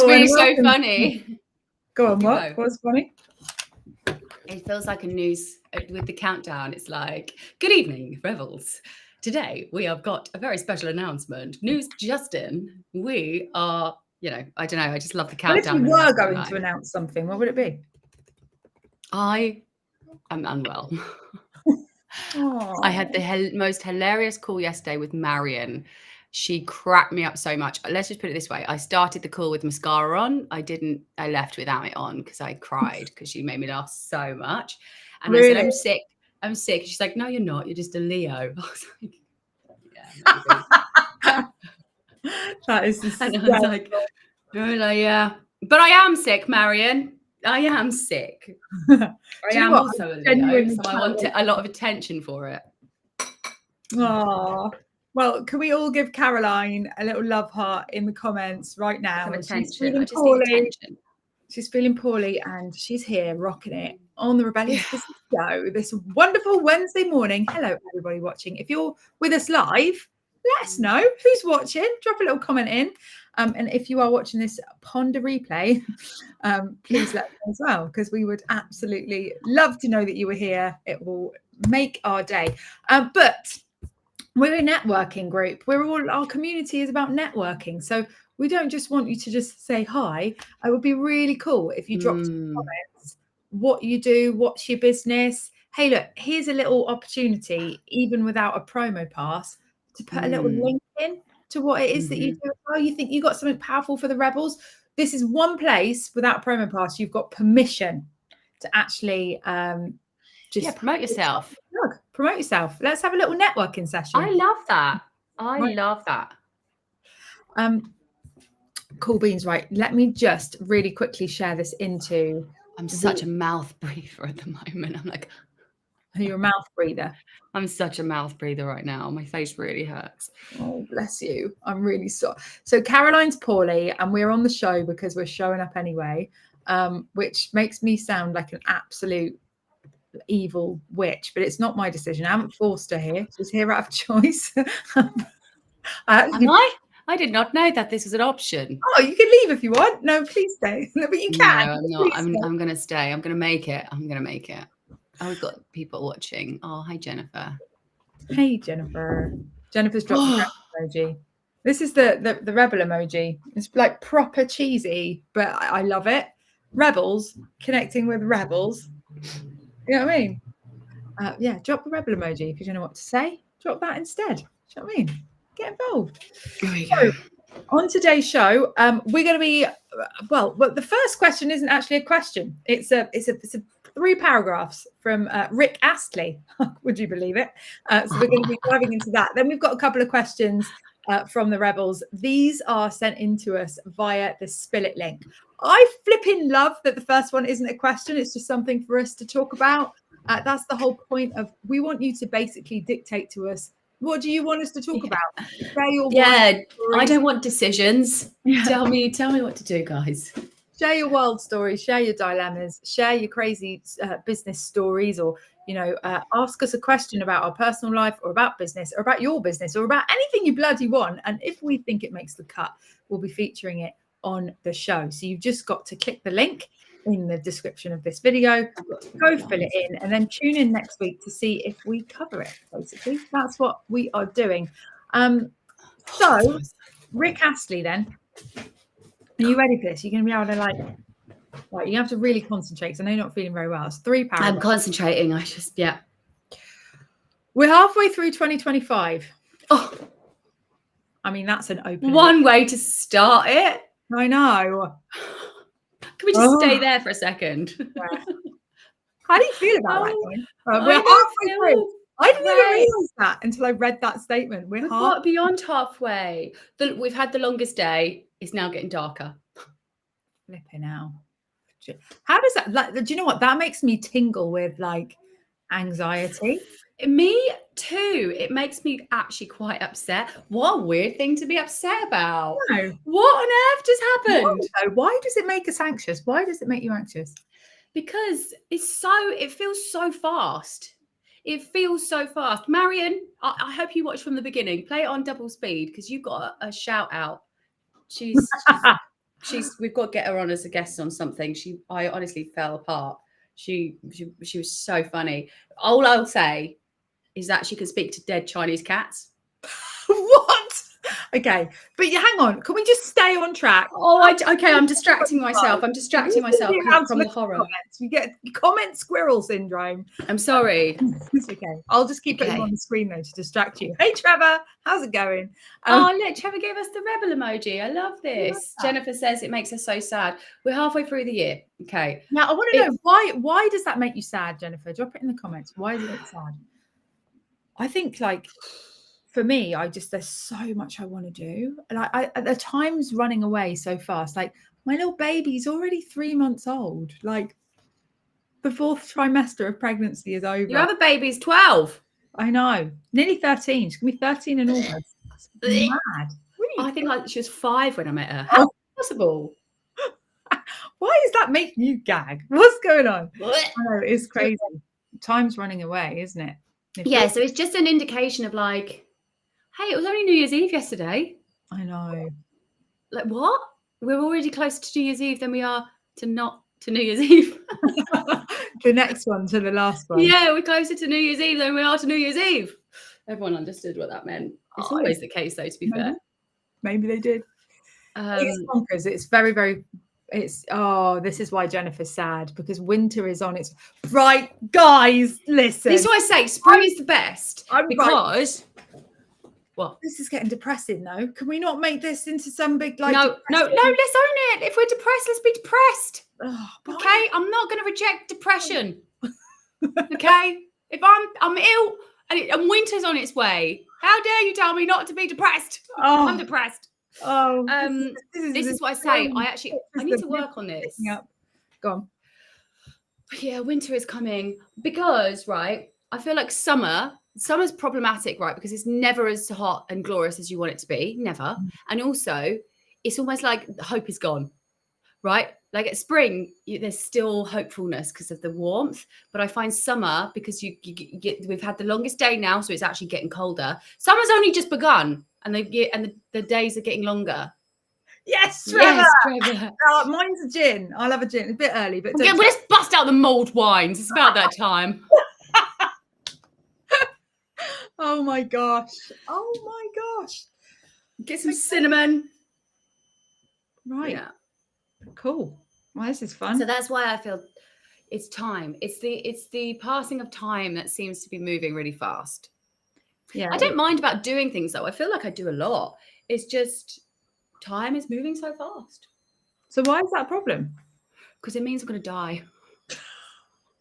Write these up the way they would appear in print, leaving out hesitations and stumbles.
must be so funny. Go on, what? What's funny? It feels like a news with the countdown. It's like, good evening, Rebels. Today, we have got a very special announcement. News Justin. We are, I don't know. I just love the countdown. Well, if you were going to announce something, what would it be? I am unwell. I had the most hilarious call yesterday with Marion. She cracked me up so much. Let's just put it this way. I started the call with mascara on. I left without it on because I cried because she made me laugh so much. And really? I said, I'm sick. She's like, no, you're not. You're just a Leo. I was like, yeah. That is just and I was like, yeah. But I am sick, Marion. I am sick. I am also a Leo, so I want a lot of attention for it. Oh, well, can we all give Caroline a little love heart in the comments right now? She's feeling poorly. She's feeling poorly, and she's here rocking it on the Rebellious Business Show this wonderful Wednesday morning. Hello, everybody watching. If you're with us live, let us know who's watching. Drop a little comment in. And if you are watching this Ponder replay, please let us know as well, because we would absolutely love to know that you were here. It will make our day. But we're a networking group. Our community is about networking. So we don't just want you to just say hi. It would be really cool if you dropped some comments, what you do, what's your business. Hey, look, here's a little opportunity, even without a promo pass, to put a little link in to what it is that you do. Oh, you think you got something powerful for the Rebels? This is one place without a promo pass. You've got permission to actually just promote yourself. Promote yourself. Let's have a little networking session. I love that. Love that. Cool beans. Right. Let me just really quickly share this into. I'm such a mouth breather at the moment. I'm like, you're a mouth breather. I'm such a mouth breather right now. My face really hurts. Oh, bless you. I'm really sorry. So Caroline's poorly, and we're on the show because we're showing up anyway, which makes me sound like an absolute evil witch, but it's not my decision. I haven't forced her here. She's here out of choice. I did not know that this was an option. Oh, you can leave if you want. No, please stay. No, but you can. No, I'm not. I'm going to stay. I'm going to make it. Oh, we've got people watching. Oh, hi, Jennifer. Hey, Jennifer. Jennifer's dropped the emoji. This is the rebel emoji. It's like proper cheesy, but I love it. Rebels connecting with rebels. You know what I mean? Yeah, drop the rebel emoji if you don't know what to say. Drop that instead. You know what I mean? Get involved. Here we go. On today's show, we're going to be well. The first question isn't actually a question. It's a 3 paragraphs from Rick Astley. Would you believe it? So we're going to be diving into that. Then we've got a couple of questions from the Rebels. These are sent in to us via the Spill It link. I flipping love that the first one isn't a question. It's just something for us to talk about. That's the whole point of, we want you to basically dictate to us, what do you want us to talk about? I don't want decisions. Tell me what to do, guys. Share your wild stories, share your dilemmas, share your crazy business stories, or ask us a question about our personal life, or about business, or about your business, or about anything you bloody want. And if we think it makes the cut, we'll be featuring it on the show. So you've just got to click the link in the description of this video, go fill it in, and then tune in next week to see if we cover it. Basically, that's what we are doing. So Rick Astley, then, are you ready for this? You're going to be able to right, you have to really concentrate, because I know you're not feeling very well. It's 3 paragraphs. I'm concentrating. We're halfway through 2025. Oh, I mean, that's an open one way to start it. I know. Can we just stay there for a second? Yeah. How do you feel about that? We're halfway through. I didn't even realize that until I read that statement. We're beyond halfway. We've had the longest day. It's now getting darker. Flipping out. How does that? Do you know what? That makes me tingle with anxiety. Me too. It makes me actually quite upset. What a weird thing to be upset about. No. What on earth just happened? Why does it make us anxious? Why does it make you anxious? Because it feels so fast. It feels so fast. Marion, I hope you watched from the beginning. Play it on double speed, because you got a shout out. She's We've got to get her on as a guest on something. I honestly fell apart. She was so funny. All I'll say is that she can speak to dead Chinese cats. What? Okay, but hang on. Can we just stay on track? Okay. I'm distracting myself. I'm distracting myself from the horror. Comments. You get comment squirrel syndrome. I'm sorry. It's okay. I'll just keep putting on the screen though to distract you. Hey, Trevor, how's it going? Look, Trevor gave us the rebel emoji. I love this. Jennifer says it makes us so sad. We're halfway through the year. Okay. Now I want to know why does that make you sad, Jennifer? Drop it in the comments. Why is it sad? I think for me, there's so much I want to do. And the time's running away so fast. Like my little baby's already 3 months old. Like the 4th trimester of pregnancy is over. Your other baby's 12. I know. Nearly 13. She's going to be 13 in August. That's mad. I think she was 5 when I met her. How possible? Why does that make you gag? What's going on? I know, it's crazy. Time's running away, isn't it? Yeah, so it's just an indication of like, hey, it was only New Year's Eve yesterday. I know. Like what? We're already closer to New Year's Eve than we are to New Year's Eve. The next one to the last one. Yeah, we're closer to New Year's Eve than we are to New Year's Eve. Everyone understood what that meant. It's always the case, though, to be fair. Maybe they did. It's bonkers. It's very, very... this is why Jennifer's sad, because winter is on its... Right, guys, listen. This is why I say spring is the best. Because... What? This is getting depressing, though. Can we not make this into some big like? No. Let's own it. If we're depressed, let's be depressed. Okay, I'm not going to reject depression. Okay, if I'm ill and winter's on its way, how dare you tell me not to be depressed? I'm depressed. This is what I say. I need to work on this. Go on. Yeah, winter is coming because I feel like summer's problematic, right? Because it's never as hot and glorious as you want it to be, never. And also, it's almost like hope is gone, right? Like at spring, there's still hopefulness because of the warmth. But I find summer, because we've had the longest day now, so it's actually getting colder. Summer's only just begun, and the days are getting longer. Yes, Trevor. Yes, Trevor. Mine's a gin. I'll have a gin. It's a bit early, but let's bust out the mulled wines. It's about that time. Oh my gosh. Get some cinnamon. Right. Yeah. Cool. Well, this is fun. So that's why I feel it's time. It's the passing of time that seems to be moving really fast. Yeah. I don't mind about doing things though. I feel like I do a lot. It's just time is moving so fast. So why is that a problem? Because it means I'm going to die.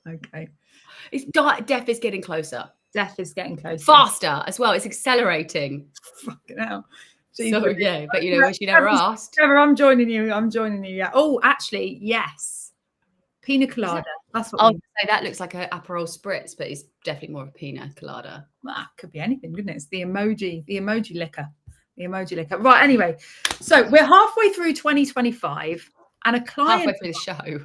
Okay. Death is getting closer. Death is getting closer. Faster as well. It's accelerating. Fucking hell. So, yeah, but wish you never asked. Trevor, I'm joining you. Yeah. Oh, actually, yes. Pina colada. That's what I was going to say. That looks like an Aperol spritz, but it's definitely more of a pina colada. Well, that could be anything, couldn't it? It's the emoji liquor. The emoji liquor. Right, anyway. So we're halfway through 2025 and a client... Halfway through the show.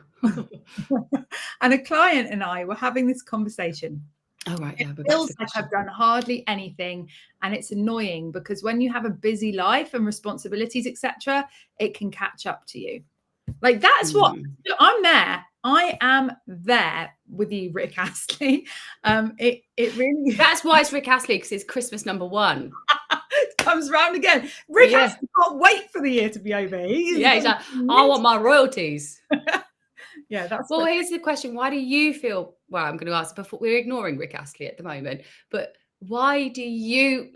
And a client and I were having this conversation. Oh, right. Yeah, it feels like I've done hardly anything, and it's annoying because when you have a busy life and responsibilities, etc., it can catch up to you. Like that's what I'm there. I am there with you, Rick Astley. It really. That's why it's Rick Astley, because it's Christmas #1. It comes round again. Rick Astley can't wait for the year to be over. He's like, I want my royalties. Yeah, that's well. Here's the question: why do you feel? Well, I'm going to ask. Before we're ignoring Rick Astley at the moment, but why do you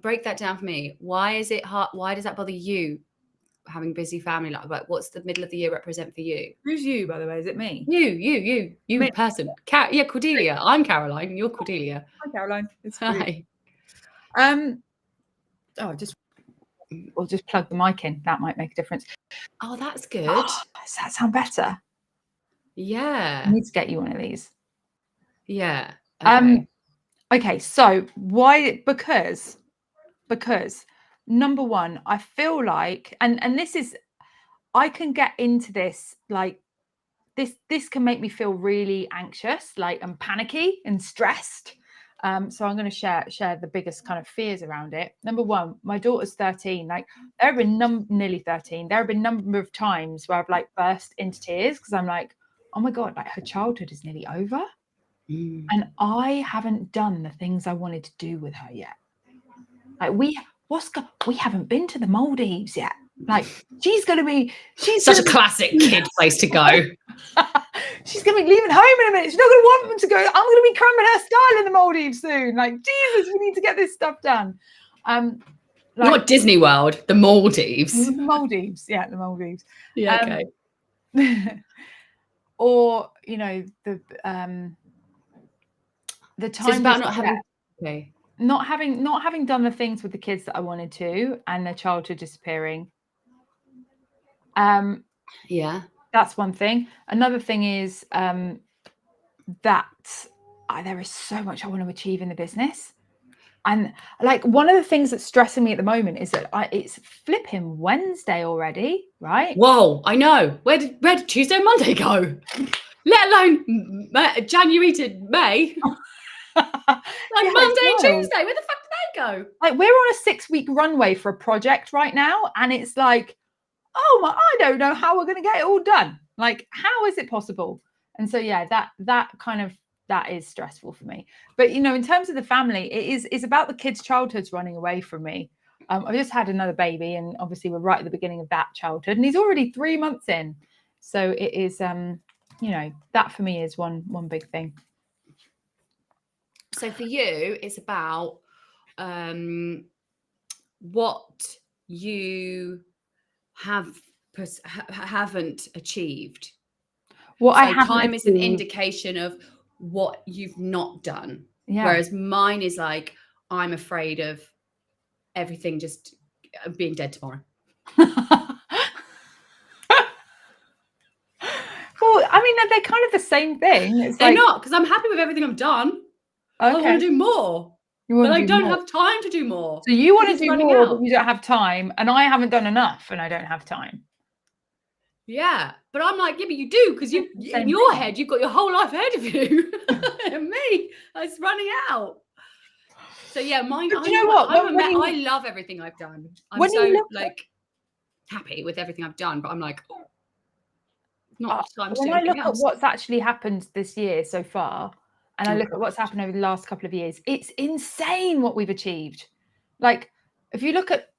break that down for me? Why is it hard? Why does that bother you? Having busy family life, like what's the middle of the year represent for you? Who's you, by the way? Is it me? You person. Yeah, Cordelia. I'm Caroline. You're Cordelia. Hi, Caroline. It's hi. We'll just plug the mic in. That might make a difference. Oh, that's good. Does that sound better? Yeah. I need to get you one of these. Yeah. Okay. So why? Because number one, I feel like, and this is, I can get into this, like this can make me feel really anxious, like and panicky and stressed. So I'm going to share the biggest kind of fears around it. Number one, my daughter's 13. Like there have been nearly 13. There have been a number of times where I've like burst into tears because I'm like, oh my God, like her childhood is nearly over. And I haven't done the things I wanted to do with her yet. Like we haven't been to the Maldives yet. Like she's such a classic kid place to go. She's going to be leaving home in a minute. She's not going to want them to go. I'm going to be cramming her style in the Maldives soon. Like, Jesus, we need to get this stuff done. Not Disney World, the Maldives. The Maldives. Yeah, the Maldives. Yeah, okay. Or, you know, the time. So it's about not having... Okay. Not having done the things with the kids that I wanted to, and their childhood disappearing. Yeah, that's one thing. Another thing is that there is so much I want to achieve in the business, and like one of the things that's stressing me at the moment is that it's flipping Wednesday already, right? Whoa, I know. Where did Tuesday and Monday go? Let alone January to May. Like Monday and Tuesday, where the fuck did they go? Like we're on a 6-week runway for a project right now, and it's like, oh my, I don't know how we're going to get it all done. Like, how is it possible? And so yeah, that is stressful for me. But you know, in terms of the family, it's about the kids' childhoods running away from me. I've just had another baby, and obviously we're right at the beginning of that childhood, and he's already 3 months in. So it is, you know, that for me is one big thing. So for you, it's about what you haven't achieved. Time is an indication of what you've not done. Yeah. Whereas mine is like, I'm afraid of everything just being dead tomorrow. Well, I mean, they're kind of the same thing. They're not, because I'm happy with everything I've done. Okay. I want to do more. But I don't have time to do more. So you want to do more, but you don't have time. And I haven't done enough, and I don't have time. Yeah. But I'm like, yeah, but you do, because in your head, you've got your whole life ahead of you. And me, it's running out. So yeah, mine. But you know what? I love everything I've done. I'm so happy with everything I've done, but I'm like, not time to do anything else. When I look at what's actually happened this year so far, and I look at what's happened over the last couple of years, it's insane what we've achieved. Like, if you look at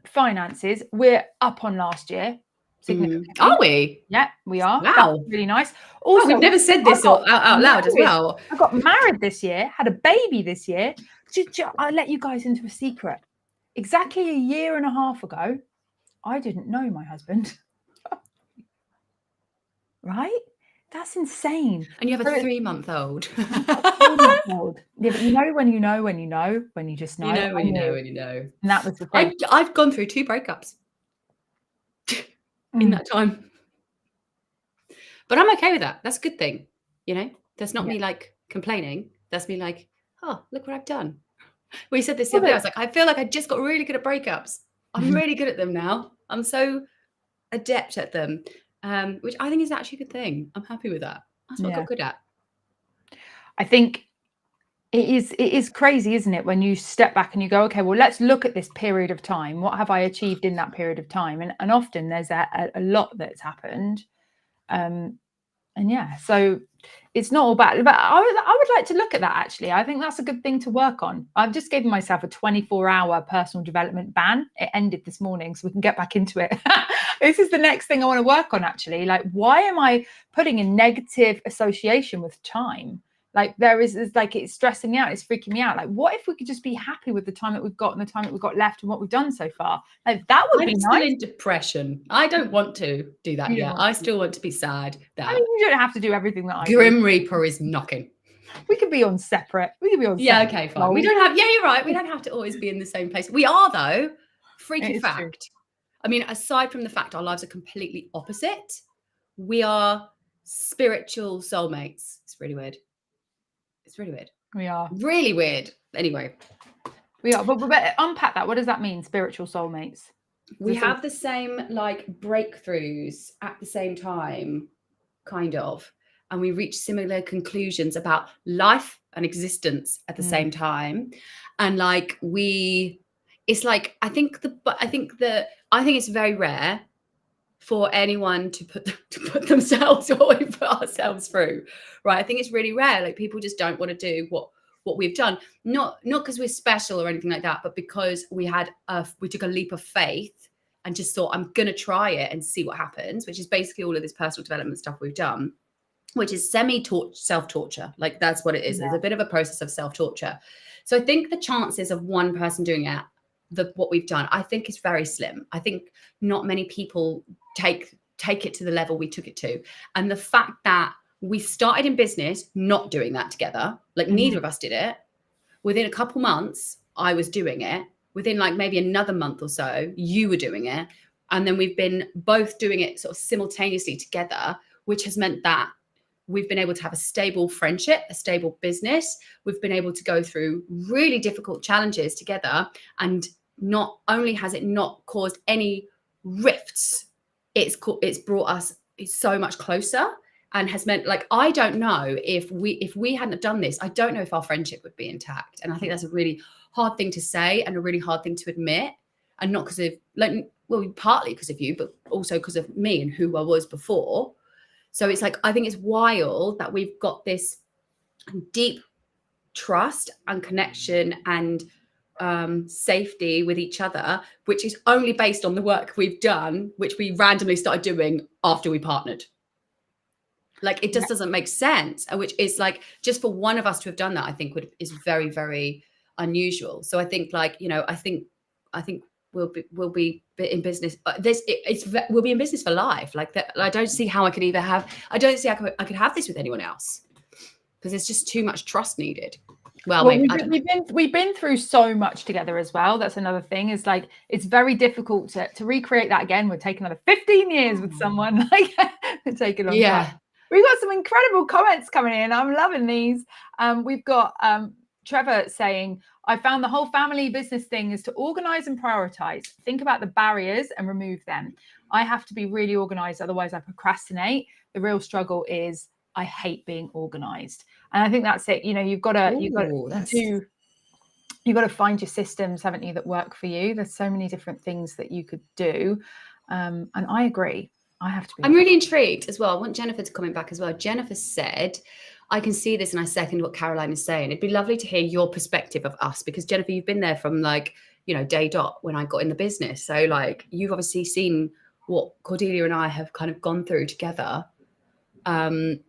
finances, we're up on last year. Significantly. Are we? Yeah, we are. Wow. That's really nice. Also, we've never said this out loud as well. I got married this year, had a baby this year. I'll let you guys into a secret. Exactly a year and a half ago, I didn't know my husband. Right? That's insane. And you have a 3-month-old. Yeah, but you know when you know when you know when you just know. You know when you know when you know. And that was the thing. I've gone through 2 breakups in that time. But I'm okay with that. That's a good thing. You know, that's not me like complaining. That's me like, oh, look what I've done. We said this the other day. I was like, I feel like I just got really good at breakups. I'm really good at them now. I'm so adept at them. Which I think is actually a good thing. I'm happy with that. That's what I got good at. I think it is crazy, isn't it? When you step back and you go, okay, well, let's look at this period of time. What have I achieved in that period of time? And often there's a lot that's happened. And yeah, so it's not all bad. But I would like to look at that, actually. I think that's a good thing to work on. I've just given myself a 24-hour personal development ban. It ended this morning, so we can get back into it. This is the next thing I want to work on, actually. Like, why am I putting a negative association with time? Like, it's like, it's stressing me out. It's freaking me out. Like, what if we could just be happy with the time that we've got and the time that we've got left and what we've done so far? Like, that would be nice. I'm still in depression. I don't want to do that yet. I still want to be sad. I mean, you don't have to do everything that I do. Grim Reaper is knocking. We could be on separate. Yeah, okay, fine. We don't have, you're right. We don't have to always be in the same place. We are, though. Freaking fact. True. I mean, aside from the fact our lives are completely opposite, we are spiritual soulmates. It's really weird. It's really weird. We are. Really weird. Anyway. We are. But unpack that. What does that mean, spiritual soulmates? We have the same, like, breakthroughs at the same time, kind of. and we reach similar conclusions about life and existence at the same time. And like it's like, I think it's very rare for anyone to put themselves or what we put ourselves through, right? I think it's really rare. Like, people just don't want to do what we've done, not because we're special or anything like that, but because we took a leap of faith and just thought, I'm gonna try it and see what happens, which is basically all of this personal development stuff we've done, which is self-torture. Like, that's what it is. It's a bit of a process of self-torture. So I think the chances of one person doing it, what we've done, I think is very slim. I think not many people take it to the level we took it to. And the fact that we started in business not doing that together, like neither of us did it. Within a couple months, I was doing it. Within like maybe another month or so, you were doing it. And then we've been both doing it sort of simultaneously together, which has meant that we've been able to have a stable friendship, a stable business. We've been able to go through really difficult challenges together. And not only has it not caused any rifts, it's brought us so much closer, and has meant, like, I don't know if we hadn't done this, I don't know if our friendship would be intact. And I think that's a really hard thing to say and a really hard thing to admit. And not because of, like, well, partly because of you, but also because of me and who I was before. So it's like, I think it's wild that we've got this deep trust and connection and safety with each other, which is only based on the work we've done, which we randomly started doing after we partnered. Like, it just doesn't make sense. Which is like, just for one of us to have done that, I think is very, very unusual. So I think, like, you know, I think we'll be in business. We'll be in business for life. Like that. I don't see how I could I could have this with anyone else, because there's just too much trust needed. Well, maybe, we've been through so much together as well. That's another thing, is like, it's very difficult to recreate that again. We're taking another 15 years with someone. Like, it take a long time. We've got some incredible comments coming in. I'm loving these. We've got Trevor saying, I found the whole family business thing is to organize and prioritize. Think about the barriers and remove them. I have to be really organized, otherwise I procrastinate. The real struggle is I hate being organized. And I think that's it. You know, you've got to find your systems, haven't you, that work for you. There's so many different things that you could do. And I agree. I have to be. I'm really intrigued as well. I want Jennifer to comment back as well. Jennifer said, I can see this and I second what Caroline is saying. It'd be lovely to hear your perspective of us, because Jennifer, you've been there from, like, you know, day dot when I got in the business. So, like, you've obviously seen what Cordelia and I have kind of gone through together. And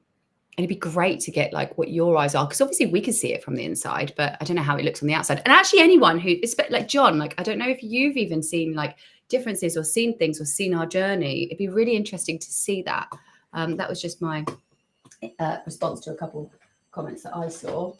it'd be great to get, like, what your eyes are, because obviously we can see it from the inside, but I don't know how it looks on the outside. And actually anyone who, like John, like, I don't know if you've even seen, like, differences or seen things or seen our journey. It'd be really interesting to see that. That was just my response to a couple comments that I saw.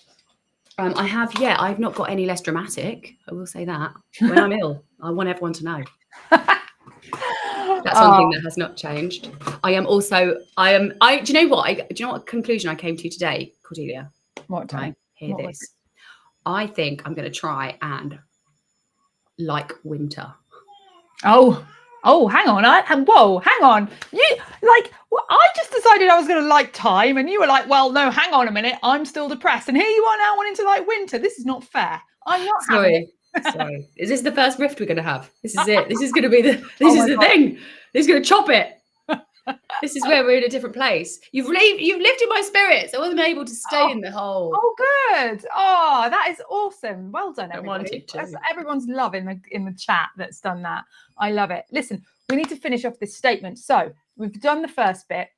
I've not got any less dramatic. I will say that. When I'm ill, I want everyone to know. That's something that has not changed. Do you know what conclusion I came to today, Cordelia? What time? Right, hear this. I think I'm going to try and like winter. Oh, hang on. Hang on. I just decided I was going to like time, and you were like, well, no, hang on a minute. I'm still depressed. And here you are now wanting to like winter. This is not fair. I'm not Sorry. Is this the first rift we're going to have? This is it. This is going to be the thing. This is going to chop it. This is where we're in a different place. You've lifted my spirits. I wasn't able to stay in the hole. Oh, good. Oh, that is awesome. Well done, everybody. That's everyone's love in the chat that's done that. I love it. Listen, we need to finish off this statement. So we've done the first bit.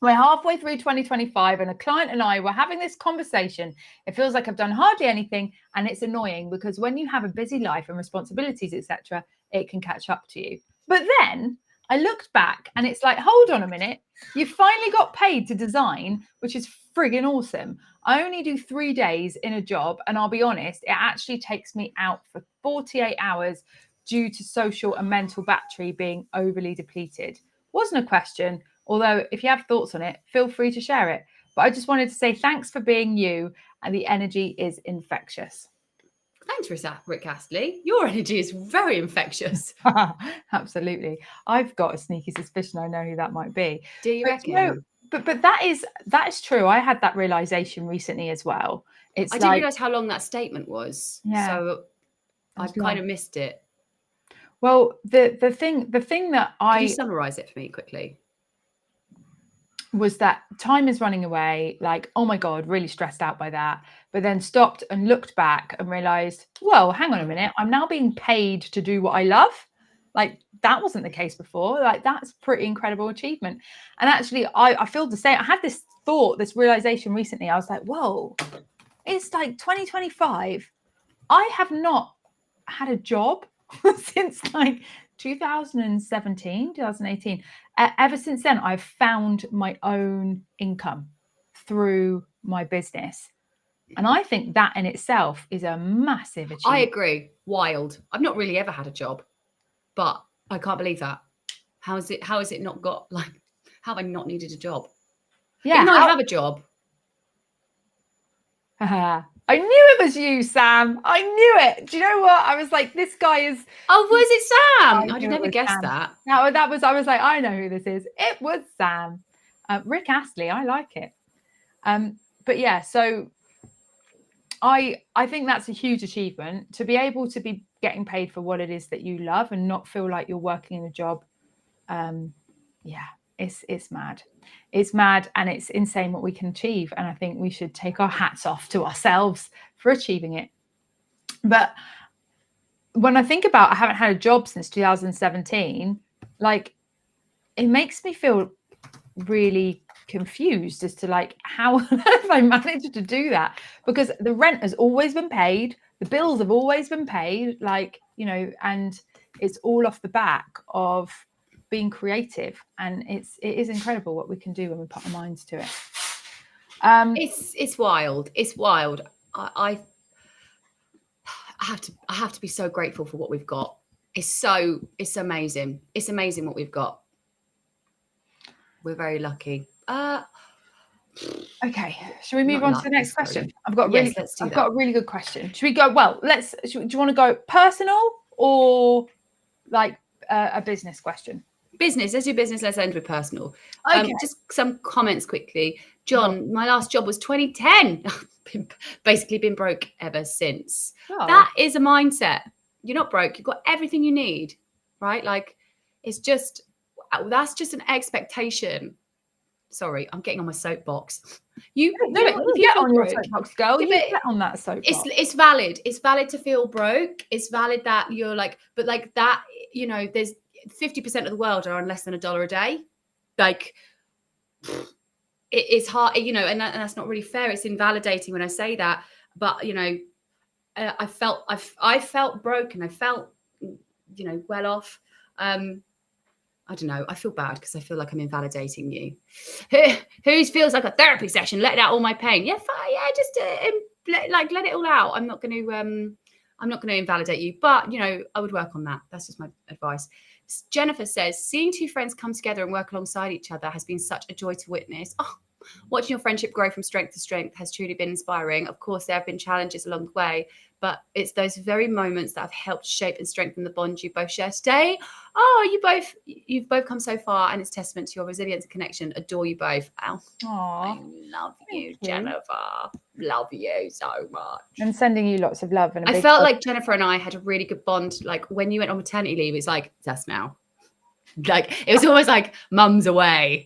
We're halfway through 2025, and a client and I were having this conversation. It feels like I've done hardly anything, and it's annoying because when you have a busy life and responsibilities, etc., it can catch up to you. But then I looked back and it's like, hold on a minute. You finally got paid to design, which is friggin' awesome. I only do 3 days in a job, and I'll be honest, it actually takes me out for 48 hours due to social and mental battery being overly depleted. Wasn't a question, although if you have thoughts on it, feel free to share it. But I just wanted to say thanks for being you, and the energy is infectious. Thanks, Rick Astley. Your energy is very infectious. Absolutely. I've got a sneaky suspicion I know who that might be. Do you reckon? But that is true. I had that realization recently as well. I didn't realize how long that statement was. Yeah. So I've kind of missed it. Well, the thing that Can you summarize it for me quickly? Was that time is running away, like, oh my God, really stressed out by that, but then stopped and looked back and realized, well, hang on a minute, I'm now being paid to do what I love. Like, that wasn't the case before. Like, that's pretty incredible achievement. And actually, I feel the same. I had this thought, this realization recently. I was like, whoa, it's like 2025. I have not had a job since like 2017, 2018. Ever since then, I've found my own income through my business. And I think that in itself is a massive achievement. I agree. Wild. I've not really ever had a job, but I can't believe that. How is it not got, like, how have I not needed a job? Yeah. I have a job. I knew it was you, Sam. I knew it. Do you know what? I was like, this guy is. Oh, was it Sam? I'd never guessed that. No, that was. I was like, I know who this is. It was Sam. Rick Astley. I like it. But yeah, so I think that's a huge achievement, to be able to be getting paid for what it is that you love and not feel like you're working in a job. Yeah, it's mad. It's mad, and it's insane what we can achieve. And I think we should take our hats off to ourselves for achieving it. But when I think about, I haven't had a job since 2017, like, it makes me feel really confused as to, like, how have I managed to do that? Because the rent has always been paid, the bills have always been paid, like, you know, and it's all off the back of being creative. And it is incredible what we can do when we put our minds to it. It's wild. It's wild. I have to be so grateful for what we've got. It's amazing. It's amazing what we've got. We're very lucky. Okay, should we move on to the next question? I've got a really good question. Should we go? Well, do you want to go personal or like a business question? Business. Let's do business. Let's end with personal. Okay. Just some comments quickly. John, my last job was 2010. Basically been broke ever since. Oh. That is a mindset. You're not broke. You've got everything you need, right? Like, that's just an expectation. Sorry, I'm getting on my soapbox. You get on your soapbox, girl. You get on that soapbox. It's valid. It's valid to feel broke. It's valid that you're like, but like that, you know, there's 50% of the world are on less than $1 a day. Like, it's hard, you know, and that's not really fair. It's invalidating when I say that. But, you know, I felt broke, and I felt, you know, well off. I don't know. I feel bad because I feel like I'm invalidating you. Who feels like a therapy session, letting out all my pain? Yeah, fine, yeah, just let it all out. I'm not going to invalidate you, but, you know, I would work on that. That's just my advice. Jennifer says, seeing two friends come together and work alongside each other has been such a joy to witness. Oh, watching your friendship grow from strength to strength has truly been inspiring. Of course, there have been challenges along the way, but it's those very moments that have helped shape and strengthen the bond you both share today. Oh, you've both come so far, and it's testament to your resilience and connection. Adore you both. Oh, I love you, Jennifer. Love you so much. And sending you lots of love. And I felt like Jennifer and I had a really good bond. Like, when you went on maternity leave, it's like, it's us now. Like, it was almost like mum's away.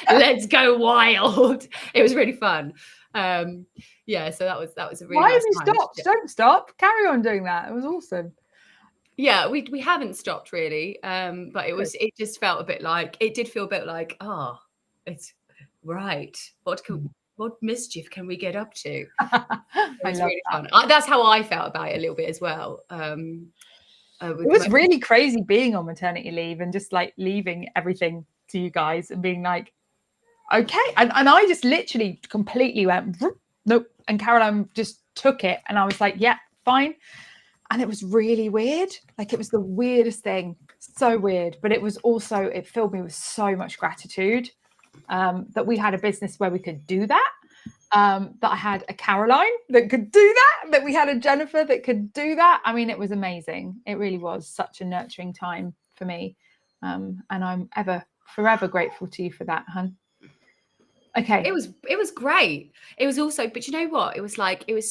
Let's go wild. It was really fun. Yeah, so that was a really Why nice have you time. stopped? Don't stop. Carry on doing that. It was awesome. Yeah, we haven't stopped really. But it just felt a bit like, oh, it's right. What mischief can we get up to? It was really fun. That's how I felt about it a little bit as well. It was really crazy being on maternity leave and just like leaving everything to you guys and being like, okay. And I just literally completely went, nope. And Caroline just took it. And I was like, yeah, fine. And it was really weird. Like, it was the weirdest thing. So weird. But it was also, it filled me with so much gratitude that we had a business where we could do that. That I had a Caroline that could do that we had a Jennifer that could do that. I mean, it was amazing. It really was such a nurturing time for me. And I'm forever grateful to you for that, hun. Okay. It was great. It was also, but you know what? It was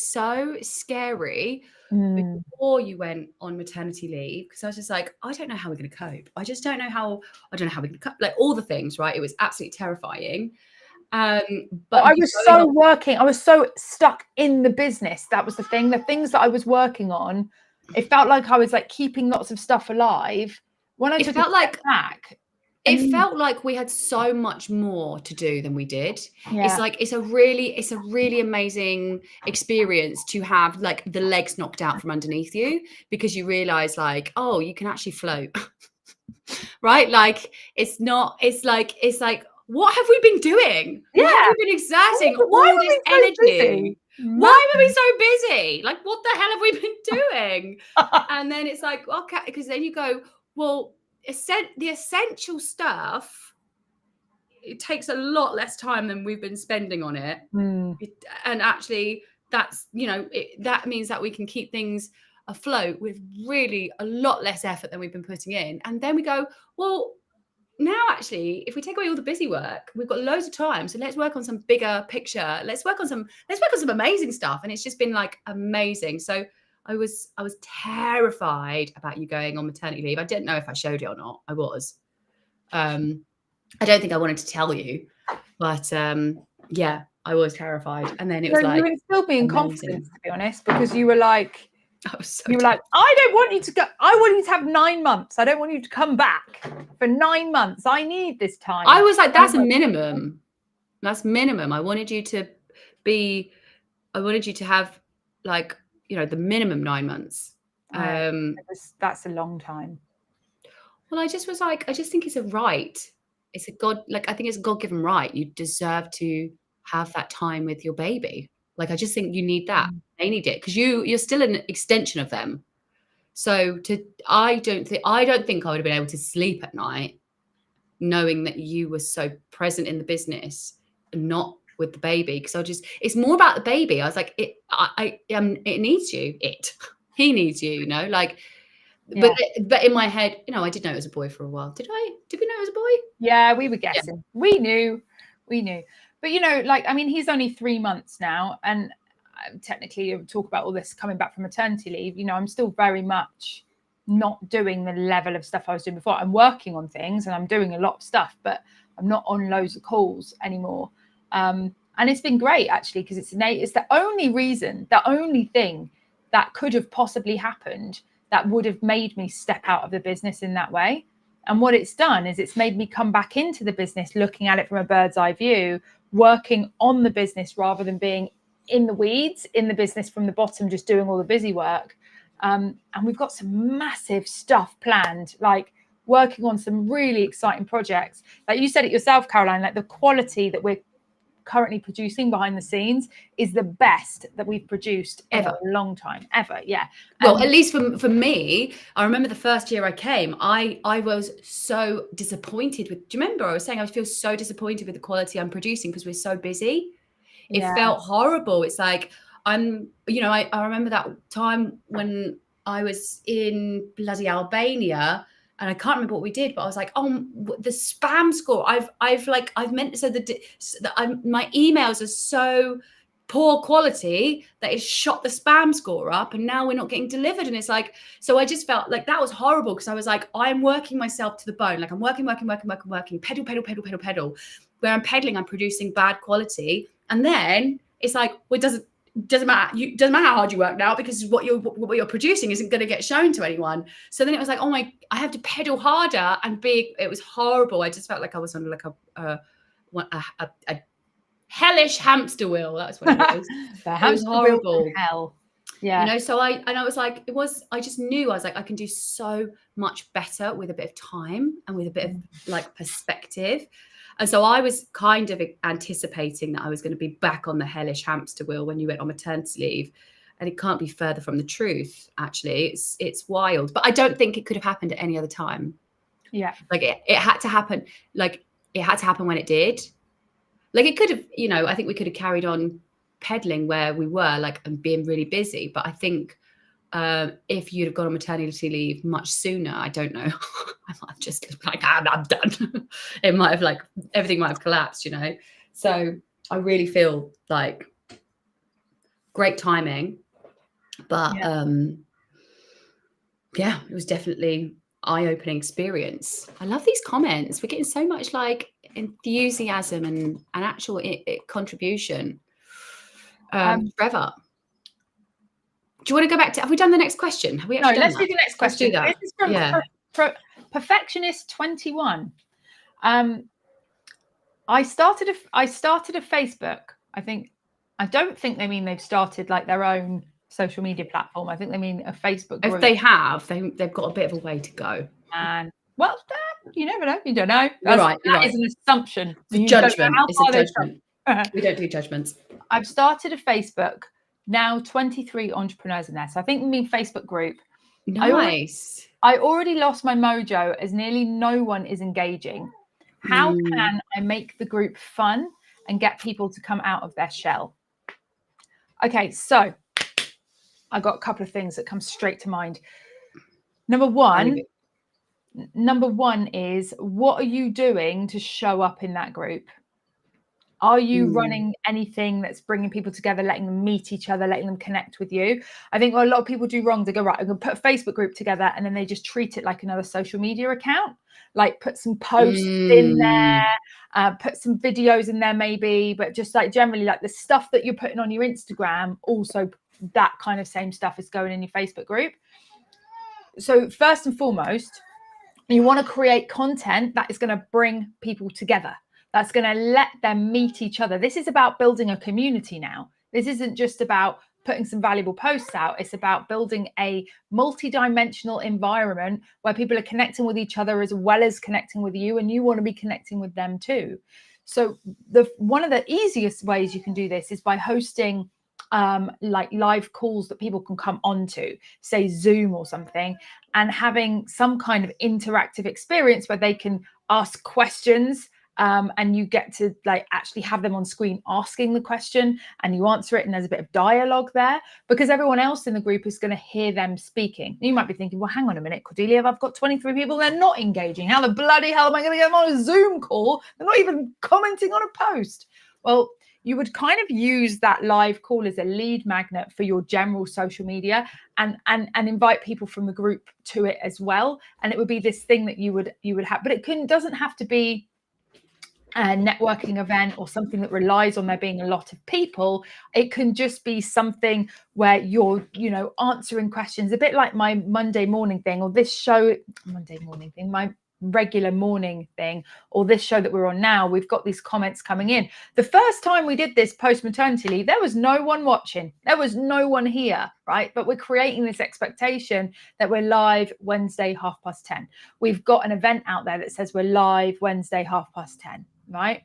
so scary before you went on maternity leave, because I was just like, I don't know how we're going to cope. I don't know how we're going to cope. Like all the things, right? It was absolutely terrifying. But I was so stuck in the business. That was the thing. The things that I was working on, it felt like I was like keeping lots of stuff alive. When I took a step back, it felt like we had so much more to do than we did. Yeah. It's a really amazing experience to have like the legs knocked out from underneath you, because you realize like, oh, you can actually float. Right? Like it's like what have we been doing? Yeah. Why have we been exerting all this energy? Why are we so busy? Like, what the hell have we been doing? And then it's like, okay, because then you go, well, the essential stuff, it takes a lot less time than we've been spending on it. And actually, that's, that means that we can keep things afloat with really a lot less effort than we've been putting in. And then we go, well, now actually, if we take away all the busy work, we've got loads of time. So let's work on some bigger picture. Let's work on some amazing stuff. And it's just been like amazing. So I was terrified about you going on maternity leave. I didn't know if I showed it or not. I was. I don't think I wanted to tell you, but yeah, I was terrified. And then it was like you instilled me in confidence, to be honest, because you were like, I don't want you to go. I want you to have 9 months. I don't want you to come back for 9 months. I need this time. I was like, that's a minimum. That's minimum. I wanted you to have like, the minimum 9 months. That's a long time. Well, I just think it's a right. It's I think it's a God-given right. You deserve to have that time with your baby. Like, I just think you need that. They need it because you're still an extension of them. So I don't think I would have been able to sleep at night knowing that you were so present in the business and not with the baby. Because it's more about the baby. I was like, it needs you. He needs you, like. Yeah. But in my head, I did know it was a boy for a while. Did we know it was a boy? Yeah, we were guessing. Yeah. We knew. But he's only 3 months now, and technically you talk about all this coming back from maternity leave. I'm still very much not doing the level of stuff I was doing before. I'm working on things and I'm doing a lot of stuff, but I'm not on loads of calls anymore. And it's been great actually, because it's the only thing that could have possibly happened that would have made me step out of the business in that way. And what it's done is it's made me come back into the business, looking at it from a bird's eye view, working on the business rather than being in the weeds, in the business from the bottom, just doing all the busy work. And we've got some massive stuff planned, like working on some really exciting projects. Like you said it yourself, Caroline, like the quality that we're currently producing behind the scenes is the best that we've produced ever, in a long time, ever. Yeah. Well, at least for me, I remember the first year I came, I was so disappointed with. Do you remember I was saying I feel so disappointed with the quality I'm producing because we're so busy? It felt horrible. It's like I remember that time when I was in bloody Albania. And I can't remember what we did, but I was like, oh, the spam score. I've meant so my emails are so poor quality that it shot the spam score up, and now we're not getting delivered. And it's like, so I just felt like that was horrible because I was like, I'm working myself to the bone. Like I'm working, pedal. Where I'm pedaling, I'm producing bad quality, and then it's like, well, it doesn't matter. Doesn't matter how hard you work now because what you're producing isn't going to get shown to anyone. So then it was like, I have to pedal harder and it was horrible. I just felt like I was on like a hellish hamster wheel. That's what it was. It was horrible. Hell. Yeah. So I was like, I just knew I was like, I can do so much better with a bit of time and with a bit of like perspective. And so I was kind of anticipating that I was going to be back on the hellish hamster wheel when you went on maternity leave. And it can't be further from the truth, actually. It's wild. But I don't think it could have happened at any other time. Yeah. Like it had to happen. Like it had to happen when it did. Like it could have, I think we could have carried on pedaling where we were, like, and being really busy. But I think if you'd have gone on maternity leave much sooner, I don't know. I might have just like, I'm done. It might have everything might have collapsed, So I really feel like great timing, but yeah, it was definitely eye-opening experience. I love these comments. We're getting so much like enthusiasm and actual contribution. Trevor, do you want to go back to, have we done the next question? Have we actually done let's do the next question. This is from Perfectionist 21. I started a Facebook. I don't think they mean they've started like their own social media platform. I think they mean a Facebook group. If they have, they've got a bit of a way to go. And well, you never know. You don't know. You're right. That is an assumption. It's a judgment. It's a judgment. We don't do judgments. I've started a Facebook, now 23 entrepreneurs in there. So I think we mean Facebook group. Nice. I already lost my mojo as nearly no one is engaging. How can I make the group fun and get people to come out of their shell? Okay, so I got a couple of things that come straight to mind. Number one is, what are you doing to show up in that group? Are you running anything that's bringing people together, letting them meet each other, letting them connect with you? I think what a lot of people do wrong, they go, right, I'm going to put a Facebook group together, and then they just treat it like another social media account, like put some posts in there, put some videos in there maybe, but just like generally like the stuff that you're putting on your Instagram, also that kind of same stuff is going in your Facebook group. So first and foremost, you want to create content that is going to bring people together. That's going to let them meet each other. This is about building a community now. This isn't just about putting some valuable posts out. It's about building a multi-dimensional environment where people are connecting with each other as well as connecting with you, and you want to be connecting with them too. So one of the easiest ways you can do this is by hosting like live calls that people can come onto, say Zoom or something, and having some kind of interactive experience where they can ask questions. And you get to like actually have them on screen asking the question, and you answer it, and there's a bit of dialogue there because everyone else in the group is going to hear them speaking. You might be thinking, well, hang on a minute, Cordelia, I've got 23 people, they're not engaging. How the bloody hell am I going to get them on a Zoom call? They're not even commenting on a post. Well, you would kind of use that live call as a lead magnet for your general social media, and invite people from the group to it as well. And it would be this thing that you would have, but it doesn't have to be a networking event or something that relies on there being a lot of people. It can just be something where you're, answering questions, a bit like my Monday morning thing, or this show, my regular morning thing, or this show that we're on now. We've got these comments coming in. The first time we did this post maternity leave, there was no one watching. There was no one here, right? But we're creating this expectation that we're live Wednesday, 10:30. We've got an event out there that says we're live Wednesday, 10:30. Right?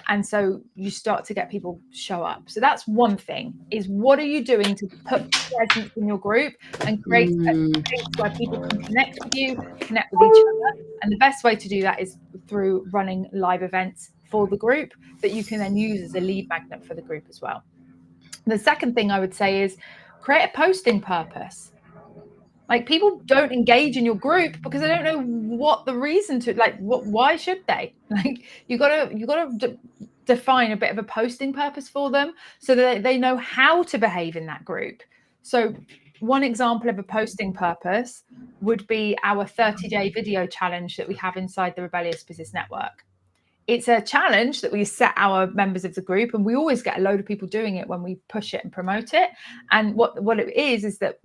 And so you start to get people show up. So that's one thing, is what are you doing to put presence in your group and create a space where people can connect with you, connect with each other. And the best way to do that is through running live events for the group that you can then use as a lead magnet for the group as well. The second thing I would say is create a posting purpose. Like, people don't engage in your group because they don't know what the reason to, like, why should they? Like, you gotta define a bit of a posting purpose for them so that they know how to behave in that group. So one example of a posting purpose would be our 30-day video challenge that we have inside the Rebellious Business Network. It's a challenge that we set our members of the group, and we always get a load of people doing it when we push it and promote it. And what it is that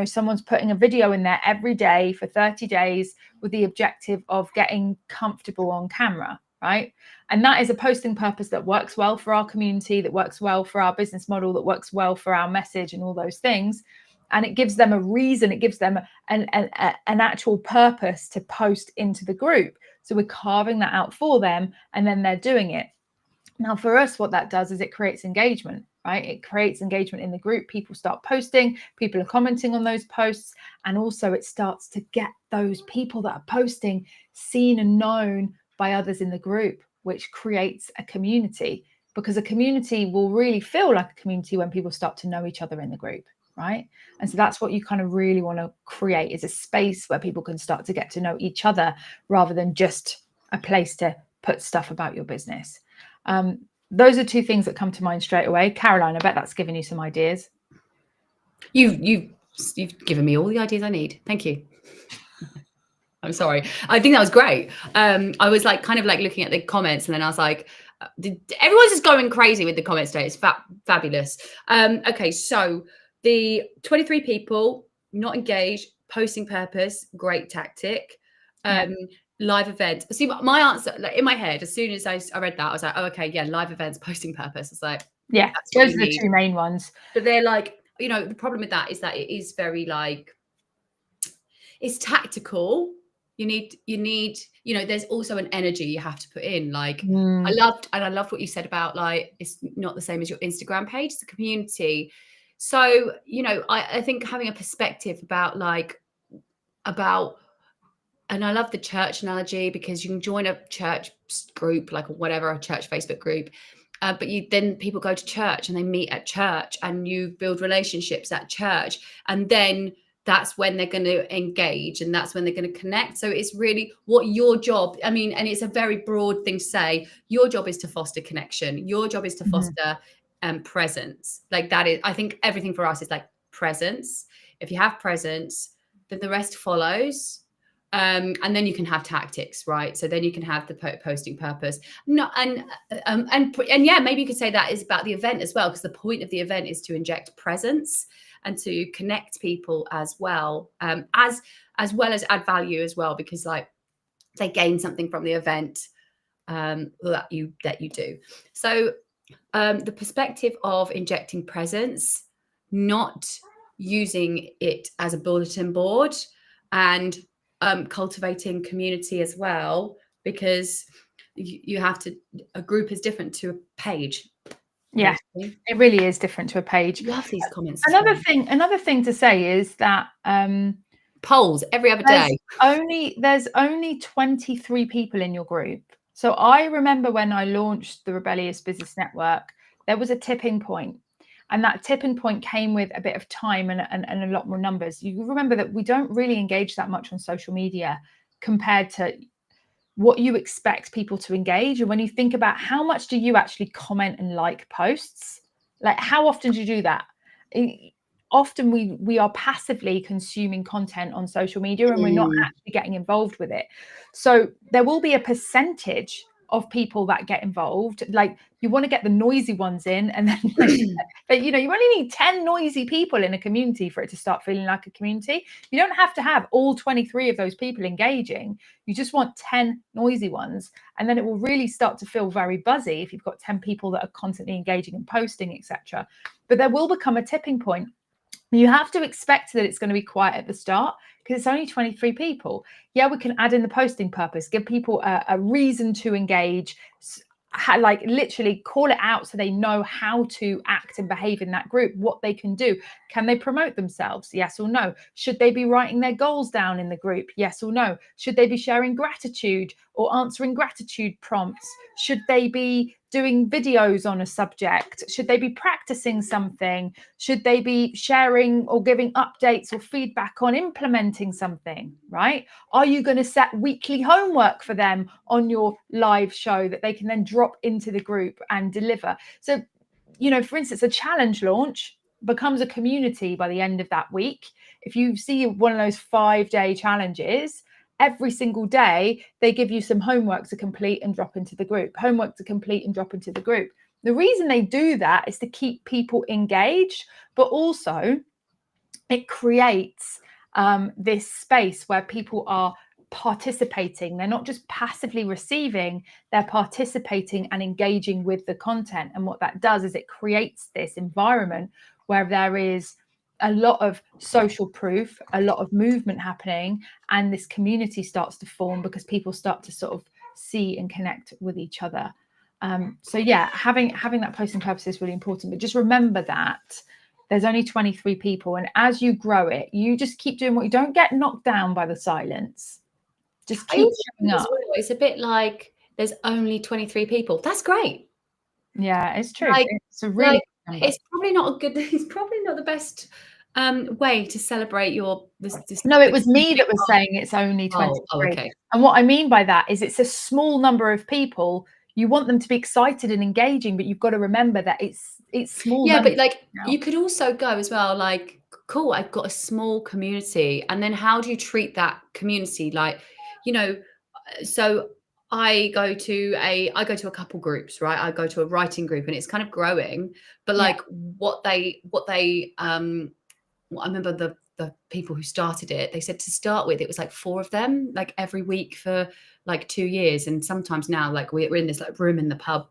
someone's putting a video in there every day for 30 days with the objective of getting comfortable on camera, right? And that is a posting purpose that works well for our community, that works well for our business model, that works well for our message and all those things. And it gives them a reason, it gives them an actual purpose to post into the group. So we're carving that out for them, and then they're doing it. Now, for us, what that does is it creates engagement, right? It creates engagement in the group. People start posting, people are commenting on those posts, and also it starts to get those people that are posting seen and known by others in the group, which creates a community, because a community will really feel like a community when people start to know each other in the group, right? And so that's what you kind of really want to create, is a space where people can start to get to know each other rather than just a place to put stuff about your business. those are two things that come to mind straight away. Caroline, I bet that's given you some ideas. You've given me all the ideas I need. Thank you. I'm sorry. I think that was great. I was like kind of like looking at the comments, and then I was like, everyone's just going crazy with the comments today. It's fabulous. Okay, so the 23 people not engaged, posting purpose, great tactic. Live events. See, my answer, like in my head, as soon as I read that, I was like, oh, okay, yeah, live events, posting purpose. It's like, yeah, those are the two main ones. But they're like, you know, the problem with that is that it is very like, it's tactical. You need, you know, there's also an energy you have to put in. Like, I loved what you said about like, it's not the same as your Instagram page, it's a community. So, you know, I think having a perspective about, and I love the church analogy, because you can join a church group, like whatever, a church Facebook group. But then people go to church and they meet at church, and you build relationships at church. And then that's when they're going to engage, and that's when they're going to connect. So it's really what your job, I mean, and it's a very broad thing to say, your job is to foster connection. Your job is to foster presence. Like that is, I think everything for us is like presence. If you have presence, then the rest follows. And then you can have tactics, right? So then you can have the posting purpose. No, and yeah, maybe you could say that is about the event as well, because the point of the event is to inject presence and to connect people as well, as well as add value as well, because like they gain something from the event that you do. So the perspective of injecting presence, not using it as a bulletin board, and cultivating community as well, because you have to, a group is different to a page. Yeah, it really is different to a page. Love these comments. Another thing to say is that polls every other day. There's only 23 people in your group. So I remember when I launched the Rebellious Business Network, there was a tipping point. And that tipping point came with a bit of time and a lot more numbers. You remember that we don't really engage that much on social media compared to what you expect people to engage. And when you think about how much do you actually comment and like posts, like how often do you do that? Often we are passively consuming content on social media, and we're not actually getting involved with it. So there will be a percentage of people that get involved. Like you want to get the noisy ones in, and then but you know, you only need 10 noisy people in a community for it to start feeling like a community. You don't have to have all 23 of those people engaging. You just want 10 noisy ones, and then it will really start to feel very buzzy if you've got 10 people that are constantly engaging and posting, etc. But there will become a tipping point. You have to expect that it's going to be quiet at the start, because it's only 23 people. Yeah, we can add in the posting purpose, give people a reason to engage, like literally call it out so they know how to act and behave in that group, what they can do. Can they promote themselves? Yes or no? Should they be writing their goals down in the group? Yes or no? Should they be sharing gratitude or answering gratitude prompts? Should they be doing videos on a subject? Should they be practicing something? Should they be sharing or giving updates or feedback on implementing something, right? Are you going to set weekly homework for them on your live show that they can then drop into the group and deliver? So, you know, for instance, a challenge launch becomes a community by the end of that week. If you see one of those 5-day challenges, every single day, they give you some homework to complete and drop into the group, homework to complete and drop into the group. The reason they do that is to keep people engaged, but also it creates this space where people are participating. They're not just passively receiving, they're participating and engaging with the content. And what that does is it creates this environment where there is a lot of social proof, a lot of movement happening, and this community starts to form because people start to sort of see and connect with each other. So yeah, having that posting purpose is really important, but just remember that there's only 23 people, and as you grow it, you just keep doing what you don't get knocked down by the silence. Just keep showing up. It's a bit like there's only 23 people. That's great. Yeah, it's true. Like, it's a really it's probably not the best way to celebrate your this no, it was me that was saying it's only 23. Oh, okay. And what I mean by that is it's a small number of people you want them to be excited and engaging, but you've got to remember that it's small. Yeah, but like you could also go as well, like, cool, I've got a small community, and then how do you treat that community? Like, you know, so I go to a couple groups, right? I go to a writing group, and it's kind of growing, but like what they I remember the people who started it, they said to start with, it was like 4 of them, like every week for like 2 years. And sometimes now, like we're in this like room in the pub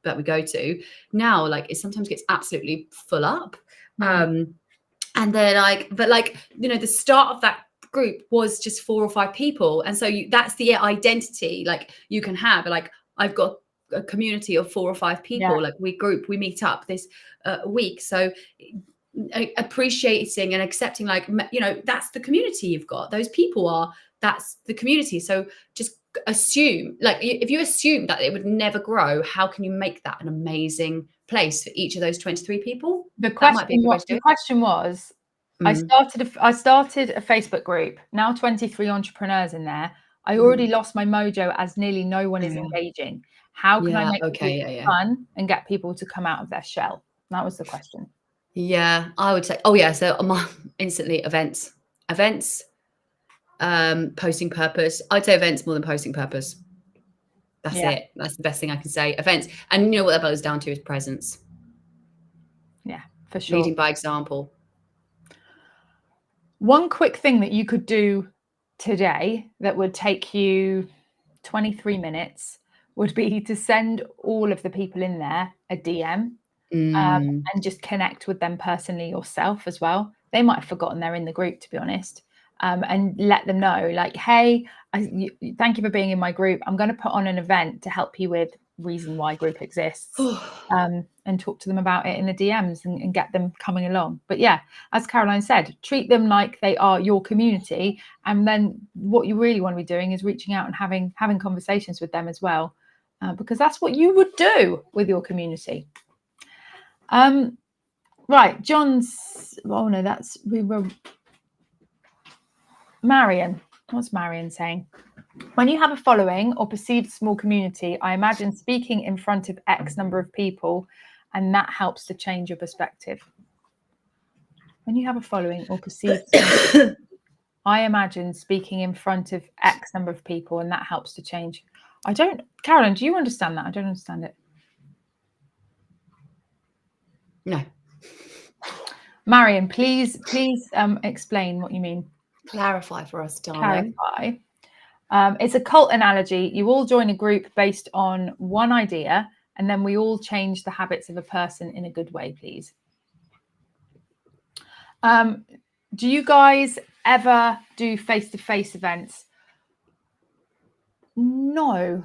that we go to now, like it sometimes gets absolutely full up. And they're like, but like, you know, the start of that group was just 4 or 5 people. And so that's the identity like you can have. Like, I've got a community of 4 or 5 people, like we meet up this week. So appreciating and accepting, like, you know, that's the community you've got. Those people that's the community. So just assume, like, if you assume that it would never grow, how can you make that an amazing place for each of those 23 people? The question was, I started a Facebook group, now 23 entrepreneurs in there. I already lost my mojo as nearly no one is engaging. How can I make it fun and get people to come out of their shell? That was the question. Yeah, I would say, so instantly events, posting purpose. I'd say events more than posting purpose. That's it. That's the best thing I can say. Events. And you know what that boils down to is presence. Yeah, for sure. Leading by example. One quick thing that you could do today that would take you 23 minutes would be to send all of the people in there a DM and just connect with them personally yourself as well. They might have forgotten they're in the group, to be honest, and let them know, like, hey, thank you for being in my group. I'm going to put on an event to help you with reason why group exists, and talk to them about it in the DMs and get them coming along. But yeah, as Caroline said, treat them like they are your community, and then what you really want to be doing is reaching out and having conversations with them as well, because that's what you would do with your community. Right, John's. Oh no, we were. Marion, what's Marion saying? When you have a following or perceived small community, I imagine speaking in front of X number of people, and that helps to change your perspective. When you have a following or perceived, I imagine speaking in front of X number of people, and that helps to change. Caroline, do you understand that? I don't understand it. No. Marion, please explain what you mean. Clarify for us, darling. Clarify. It's a cult analogy. You all join a group based on one idea, and then we all change the habits of a person in a good way, please. Do you guys ever do face-to-face events? No.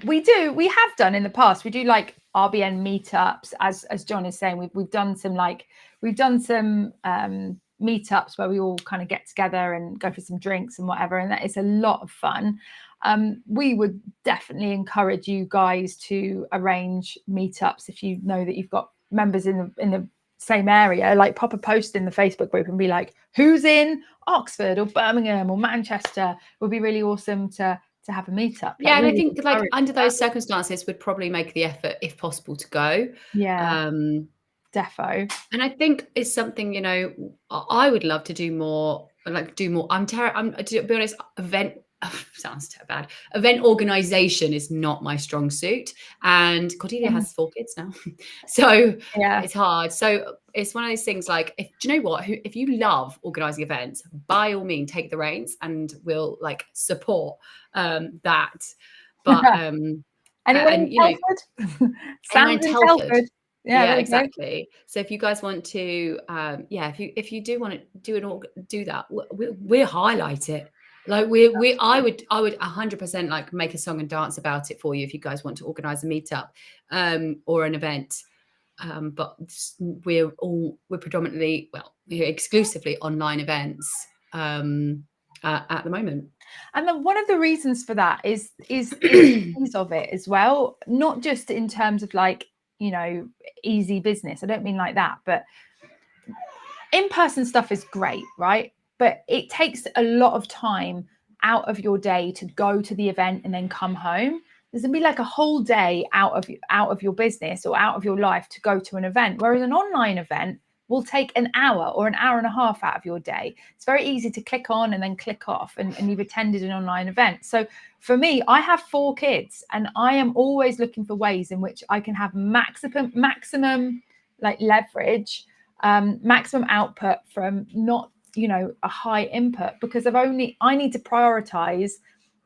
We do. We have done in the past. We do like RBN meetups, as John is saying. We've done some meetups where we all kind of get together and go for some drinks and whatever, and that is a lot of fun. We would definitely encourage you guys to arrange meetups if you know that you've got members in the same area. Like, pop a post in the Facebook group and be like, who's in Oxford or Birmingham or Manchester? It would be really awesome to have a meetup. Yeah, and I think like under those circumstances would probably make the effort if possible to go. Yeah. Defo. And I think it's something, you know, I would love to do more. To be honest, sounds too bad. Event organization is not my strong suit, and Cordelia has 4 kids now, so yeah, it's hard. So it's one of those things. Like, do you know what? If you love organizing events, by all means, take the reins, and we'll like support that. But anyone in Telford? Sounds in Telford. Yeah, exactly. So if you guys want to, if you do want to do that, we'll highlight it. Like I would 100% like make a song and dance about it for you if you guys want to organize a meetup or an event. But we're predominantly, exclusively online events at the moment. And then one of the reasons for that is ease of it as well, not just in terms of like, you know, easy business. I don't mean like that, but in-person stuff is great, right? But it takes a lot of time out of your day to go to the event and then come home. there's going to be like a whole day out of your business or out of your life to go to an event, whereas an online event will take an hour or an hour and a half out of your day. It's very easy to click on and then click off, and you've attended an online event. So for me, I have 4 kids, and I am always looking for ways in which I can have maximum like leverage, maximum output from not, you know, a high input, because I need to prioritize,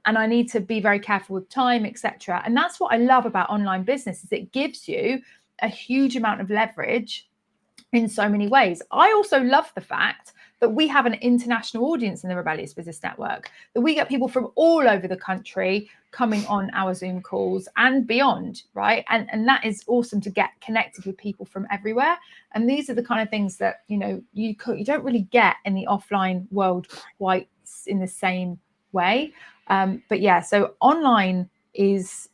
and I need to be very careful with time, etc. And that's what I love about online business, is it gives you a huge amount of leverage in so many ways. I also love the fact that we have an international audience in the Rebellious Business Network, that we get people from all over the country coming on our Zoom calls and beyond, right? And that is awesome, to get connected with people from everywhere. And these are the kind of things that, you know, you don't really get in the offline world quite in the same way. But yeah, so online it's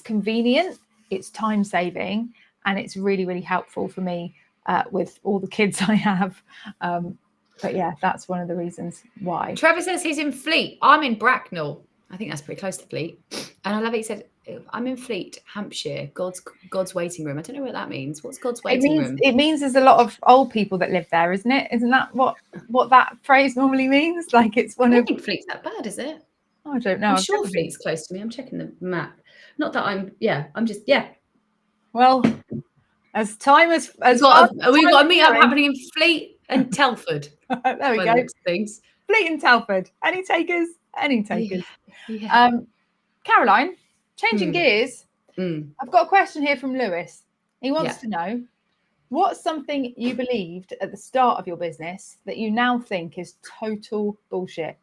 convenient, it's time saving, and it's really, really helpful for me with all the kids I have. But yeah, that's one of the reasons why. Trevor says he's in Fleet. I'm in Bracknell. I think that's pretty close to Fleet. And I love it. He said, I'm in Fleet, Hampshire, God's waiting room. I don't know what that means. What's God's waiting room? It means there's a lot of old people that live there, isn't it? Isn't that what that phrase normally means? Like, it's one I don't of... think Fleet's that bad, is it? I don't know. I'm sure Fleet's close to me. I'm checking the map. Not that I'm just. Well, as time as we've got a meetup happening in Fleet and Telford. There we go. Things. Fleet and Telford. Any takers? Yeah. Caroline, changing gears. I've got a question here from Lewis. He wants to know, what's something you believed at the start of your business that you now think is total bullshit?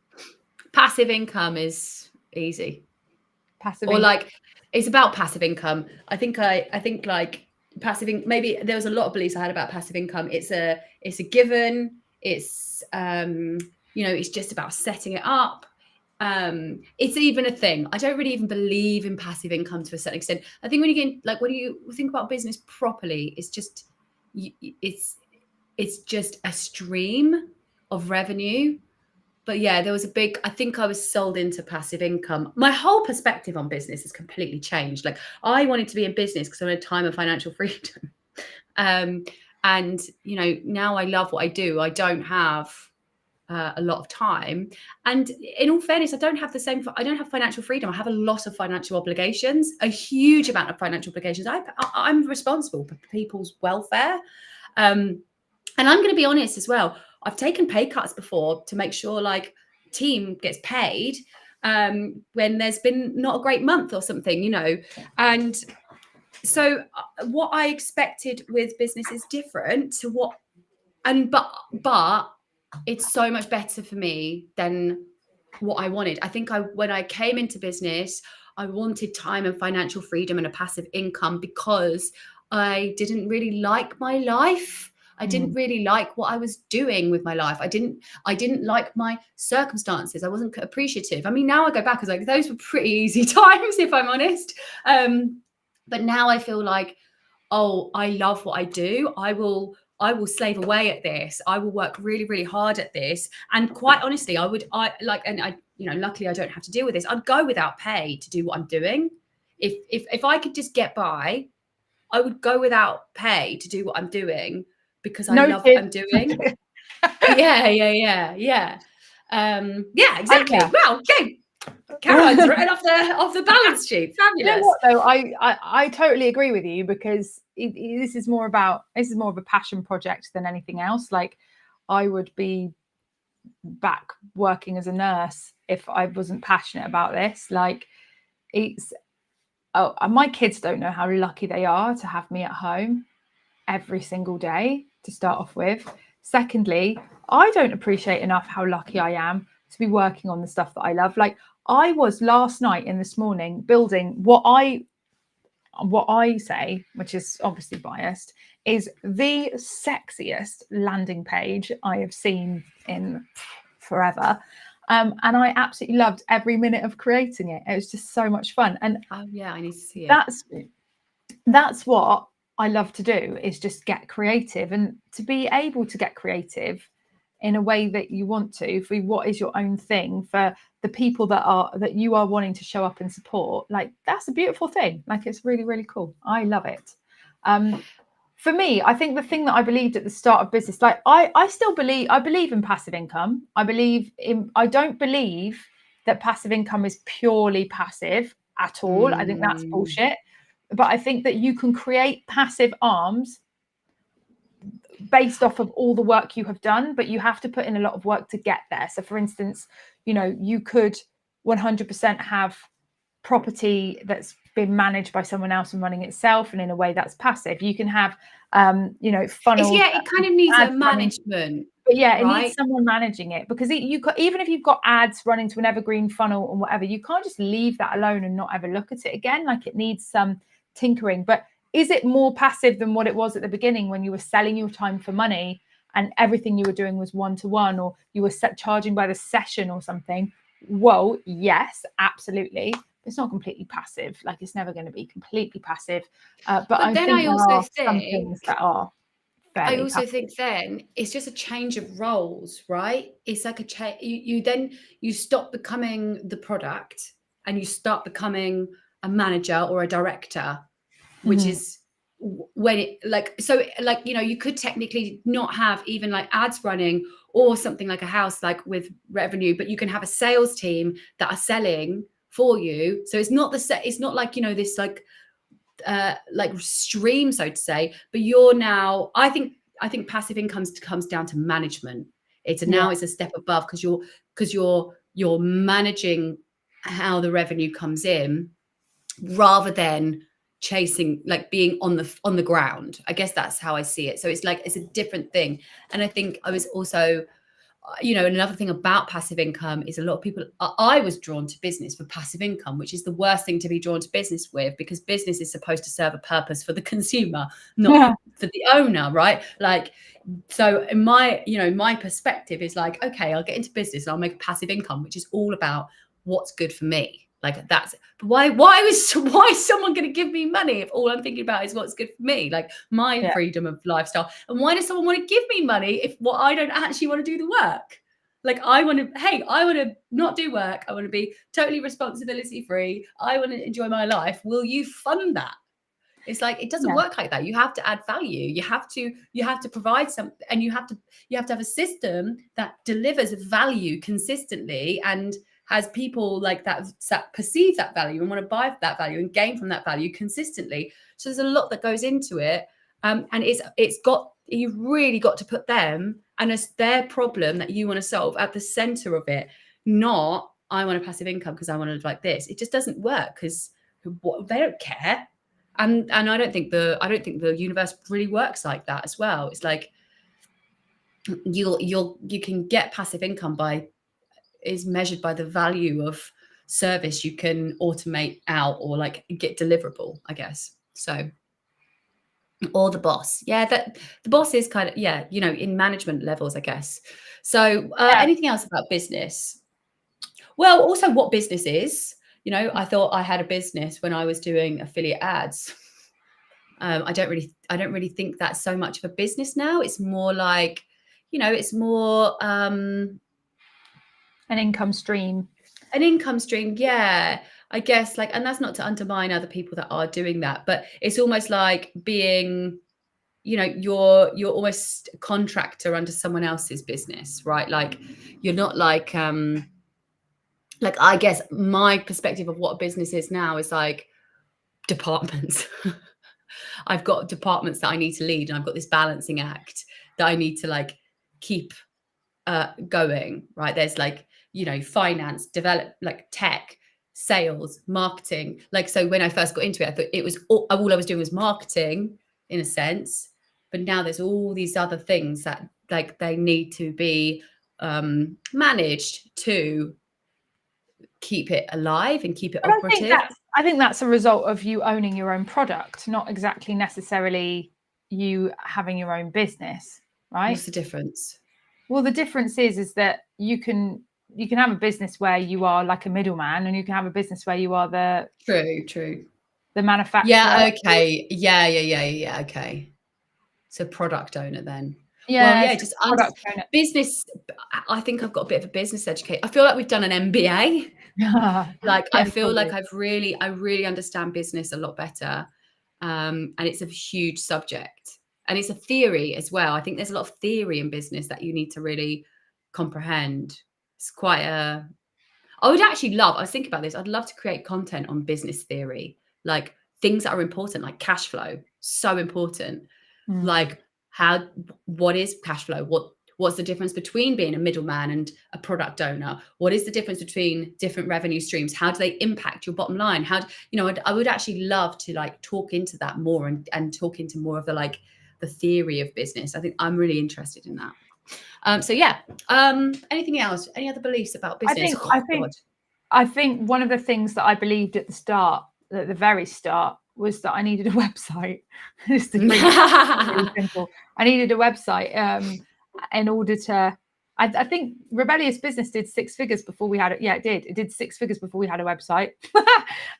Passive income is easy. It's about passive income. I think like passive income, maybe there was a lot of beliefs I had about passive income. It's a given. It's it's just about setting it up. It's even a thing. I don't really even believe in passive income to a certain extent. I think when you think about business properly, it's just just a stream of revenue. But yeah, I think I was sold into passive income. My whole perspective on business has completely changed. Like, I wanted to be in business because I wanted time and financial freedom. And, now I love what I do. I don't have a lot of time. And in all fairness, I don't have financial freedom. I have a lot of financial obligations, a huge amount of financial obligations. I'm responsible for people's welfare. And I'm going to be honest as well. I've taken pay cuts before to make sure team gets paid when there's been not a great month or something, And so what I expected with business is different to but it's so much better for me than what I wanted. I think when I came into business, I wanted time and financial freedom and a passive income because I didn't really like my life. I didn't really like what I was doing with my life. I didn't like my circumstances. I wasn't appreciative. I mean, now I go back, I was like, those were pretty easy times, if I'm honest. But now I feel like, oh, I love what I do. I will slave away at this. I will work really, really hard at this. And quite honestly, luckily I don't have to deal with this. I'd go without pay to do what I'm doing. If I could just get by, I would go without pay to do what I'm doing because I love what I'm doing. Yeah, exactly. Yeah. Well, okay. Caroline's right off the balance sheet. Fabulous. You know what, though? I totally agree with you, because this is more of a passion project than anything else. Like, I would be back working as a nurse if I wasn't passionate about this. Like, my kids don't know how lucky they are to have me at home every single day, to start off with. Secondly, I don't appreciate enough how lucky I am to be working on the stuff that I love. Like, I was last night and this morning building what I say, which is obviously biased, is the sexiest landing page I have seen in forever. And I absolutely loved every minute of creating it. It was just so much fun. And oh yeah, I need to see it. That's what I love to do, is just get creative. And to be able to get creative in a way that you want to, for what is your own thing, for the people that you are wanting to show up and support, like that's a beautiful thing. Like it's really, really cool. I love it. For me, I think the thing that I believed at the start of business, like I still believe, I believe in passive income. I don't believe that passive income is purely passive at all. I think that's bullshit. But I think that you can create passive arms based off of all the work you have done, but you have to put in a lot of work to get there. So for instance, you know, you could 100% have property that's been managed by someone else and running itself, and in a way that's passive. You can have you know, funnels. It kind of needs a management. But yeah, right? It needs someone managing it, because even if you've got ads running to an evergreen funnel and whatever, you can't just leave that alone and not ever look at it again. Like it needs some tinkering. But is it more passive than what it was at the beginning, when you were selling your time for money and everything you were doing was one-to-one, or you were charging by the session or something? Whoa, yes, absolutely. It's not completely passive. Like it's never going to be completely passive. But I think there are some things that are fairly I also passive. think then it's just a change of roles, right? It's like a change. You stop becoming the product and you start becoming a manager or a director, which is when it you know, you could technically not have even like ads running or something like a house, like with revenue, but you can have a sales team that are selling for you. So it's not it's not like, you know, this like stream, so to say, but you're now, I think passive income comes down to management. It's a step above, because you're managing how the revenue comes in, rather than chasing, like being on the ground. I guess that's how I see it. So it's like, it's a different thing. And I think I was also, you know, another thing about passive income is a lot of people, I was drawn to business for passive income, which is the worst thing to be drawn to business with, because business is supposed to serve a purpose for the consumer, not for the owner, right? Like, so in my, you know, my perspective is like, okay, I'll get into business and I'll make a passive income, which is all about what's good for me. Like that's, but why is someone going to give me money if all I'm thinking about is what's good for me, like my freedom of lifestyle? And why does someone want to give me money if what I don't actually want to do the work? Like I want to not do work. I want to be totally responsibility free. I want to enjoy my life. Will you fund that? It's like, it doesn't work like that. You have to add value. You have to provide something, and you have to have a system that delivers value consistently and has people like that perceive that value and want to buy that value and gain from that value consistently. So there's a lot that goes into it. And you've really got to put them and it's their problem that you want to solve at the center of it, not I want a passive income because I want to live like this. It just doesn't work, because they don't care. And I don't think the universe really works like that as well. It's like you can get passive income is measured by the value of service you can automate out or like get deliverable, I guess. So, or the boss. Yeah, that the boss is kind of, you know, in management levels, I guess. So anything else about business? Well, also what business is. You know, I thought I had a business when I was doing affiliate ads. I don't really think that's so much of a business now. It's more like, you know, it's more an income stream. Yeah, I guess, like, and that's not to undermine other people that are doing that, but it's almost like being, you know, you're almost a contractor under someone else's business, right? Like you're not like I guess my perspective of what a business is now is like departments. I've got departments that I need to lead, and I've got this balancing act that I need to like keep going, right? There's like, you know, finance, develop, like tech, sales, marketing. Like, so when I first got into it, I thought it was all I was doing was marketing in a sense, but now there's all these other things that like they need to be managed to keep it alive and keep it operative. I think that's a result of you owning your own product, not exactly necessarily you having your own business, right? What's the difference? Well, the difference is that you can have a business where you are like a middleman, and you can have a business where you are the the manufacturer. Yeah. Okay. Yeah. Okay. So product owner then. Yeah, well, yeah, just business. I think I've got a bit of a business education. I feel like we've done an MBA. Like, I feel like I really understand business a lot better. And it's a huge subject, and it's a theory as well. I think there's a lot of theory in business that you need to really comprehend. It's quite I would actually I was thinking about this. I'd love to create content on business theory, like things that are important, like cash flow, so important. Like what is cash flow? What's the difference between being a middleman and a product owner? What is the difference between different revenue streams? How do they impact your bottom line? I would actually love to like talk into that more and talk into more of the theory of business. I think I'm really interested in that. So yeah. Anything else? Any other beliefs about business? I think one of the things that I believed at the very start, was that I needed a website. Just to bring it really simple. I needed a website in order to. I think Rebellious Business did 6 figures before we had it. Yeah, it did. It did 6 figures before we had a website.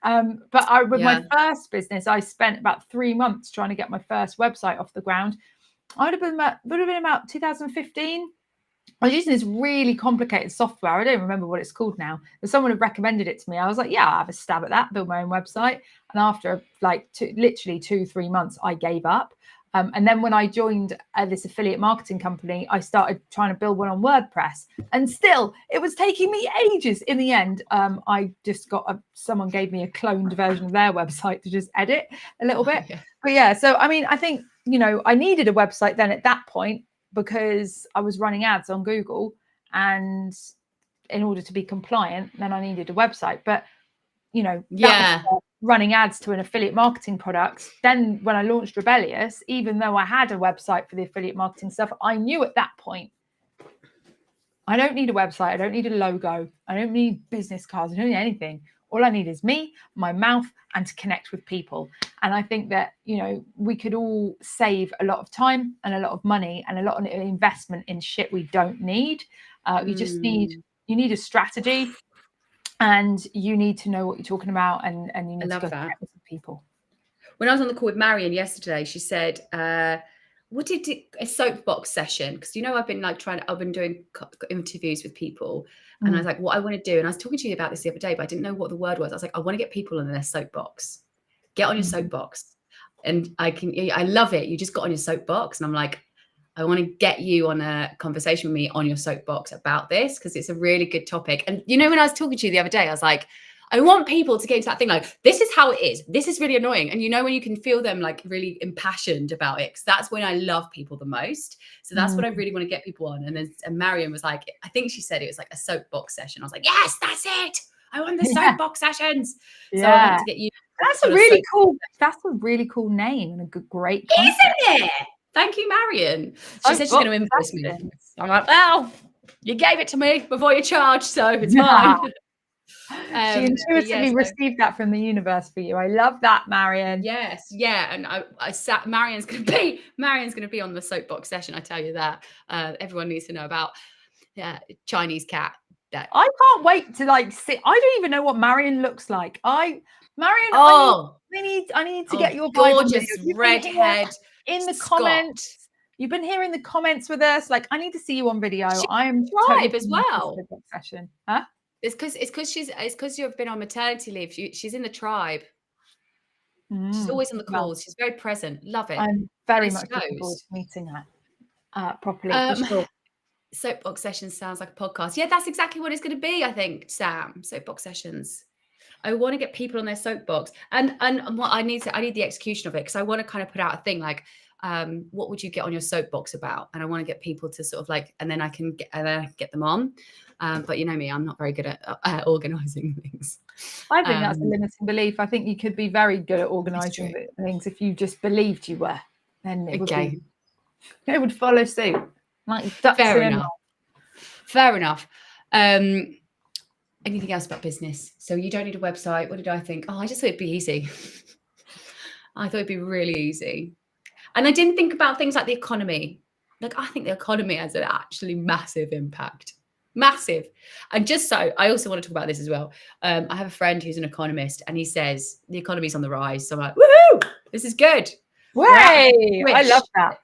But with my first business, I spent about 3 months trying to get my first website off the ground. Would have been about 2015. I was using this really complicated software. I don't remember what it's called now, but someone had recommended it to me. I was like, yeah, I'll have a stab at that, build my own website. And after literally 2-3 months, I gave up. And then when I joined this affiliate marketing company, I started trying to build one on WordPress, and still it was taking me ages. In the end, I just got someone gave me a cloned version of their website to just edit a little bit. But yeah, so I mean, I think, I needed a website then at that point, because I was running ads on Google, and in order to be compliant, then I needed a website. But that was running ads to an affiliate marketing product. Then when I launched Rebellious, even though I had a website for the affiliate marketing stuff, I knew at that point, I don't need a website. I don't need a logo. I don't need business cards. I don't need anything. All I need is me, my mouth, and to connect with people. And I think that, we could all save a lot of time and a lot of money and a lot of investment in shit we don't need. You just need a strategy, and you need to know what you're talking about, and you need to go connect with people. When I was on the call with Marion yesterday, she said, a soapbox session, because I've been doing interviews with people, and I was like, what I want to do, and I was talking to you about this the other day, but I didn't know what the word was. I was like, I want to get people on their soapbox. Get on your soapbox. And I love it. You just got on your soapbox, and I'm like, I want to get you on a conversation with me on your soapbox about this, because it's a really good topic. And when I was talking to you the other day, I was like, I want people to get into that thing, like, this is how it is. This is really annoying. And when you can feel them like really impassioned about it, because that's when I love people the most. So that's what I really want to get people on. And then Marion was like, I think she said it was like a soapbox session. I was like, yes, that's it. I want the soapbox sessions. So I want to get you. That's a really cool name and a great concept. Isn't it? Thank you, Marion. She said she's going to invoice me. I'm like, well, you gave it to me before you charged, so it's fine. She intuitively received that from the universe for you. I love that, Marion. Yes, yeah. And I sat. Marion's going to be on the soapbox session. I tell you that. Everyone needs to know about Chinese cat. That I can't wait to sit. I don't even know what Marion looks like. I need to get your gorgeous redhead in the comments. You've been here in the comments with us. Like, I need to see you on video. I'm tribe as well. Session, huh? It's because you've been on maternity leave. She's in the tribe. She's always on the calls. She's very present. Love it. I'm very much looking forward to meeting her properly. For sure. Soapbox sessions sounds like a podcast. Yeah, that's exactly what it's going to be, I think, Sam. Soapbox sessions. I want to get people on their soapbox, and what I need the execution of it, because I want to kind of put out a thing like, what would you get on your soapbox about? And I want to get people to sort of like, and then I can get them on. But you know me, I'm not very good at organising things. I think that's a limiting belief. I think you could be very good at organising things if you just believed you were. Then it would follow suit. Like Fair enough. Anything else about business? So you don't need a website. What did I think? I just thought it'd be easy. I thought it'd be really easy. And I didn't think about things like the economy. Like, I think the economy has an actually massive impact. Massive. And just so, I also want to talk about this as well. I have a friend who's an economist, and he says the economy's on the rise. So I'm like, woohoo, this is good. Way, I love that.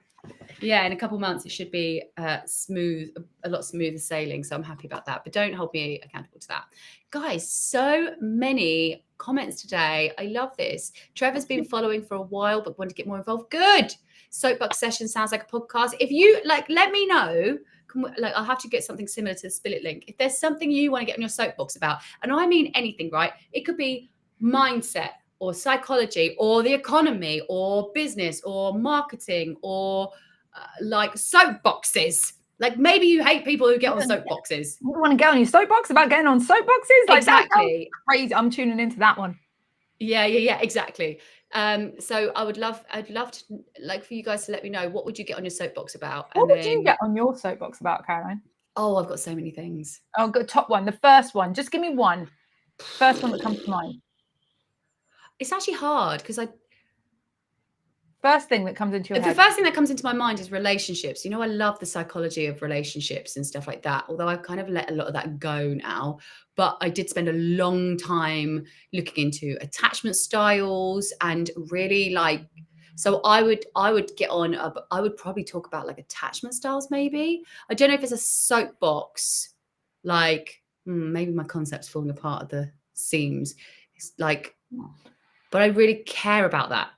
Yeah, in a couple of months it should be smooth, a lot smoother sailing. So I'm happy about that. But don't hold me accountable to that. Guys, so many comments today. I love this. Trevor's been following for a while but wanted to get more involved. Good. Soapbox session sounds like a podcast. If you like, let me know. I'll have to get something similar to the Spill It link. If there's something you want to get on your soapbox about, and I mean anything, right? It could be mindset or psychology or the economy or business or marketing or like soapboxes. Like maybe you hate people who get on soapboxes. You want to get on your soapbox about getting on soapboxes? Like exactly. That crazy. I'm tuning into that one. Yeah, exactly. So I'd love to like for you guys to let me know, what would you get on your soapbox about? What would you get on your soapbox about, Caroline? Oh, I've got so many things. Oh, good. Top one, the first one. Just give me one. First one that comes to mind. It's actually hard because first thing that comes into your head. The first thing that comes into my mind is relationships. You know, I love the psychology of relationships and stuff like that, although I've kind of let a lot of that go now. But I did spend a long time looking into attachment styles and really like, so I would get on, I would probably talk about like attachment styles maybe. I don't know if it's a soapbox, like maybe my concept's falling apart at the seams. It's like, but I really care about that.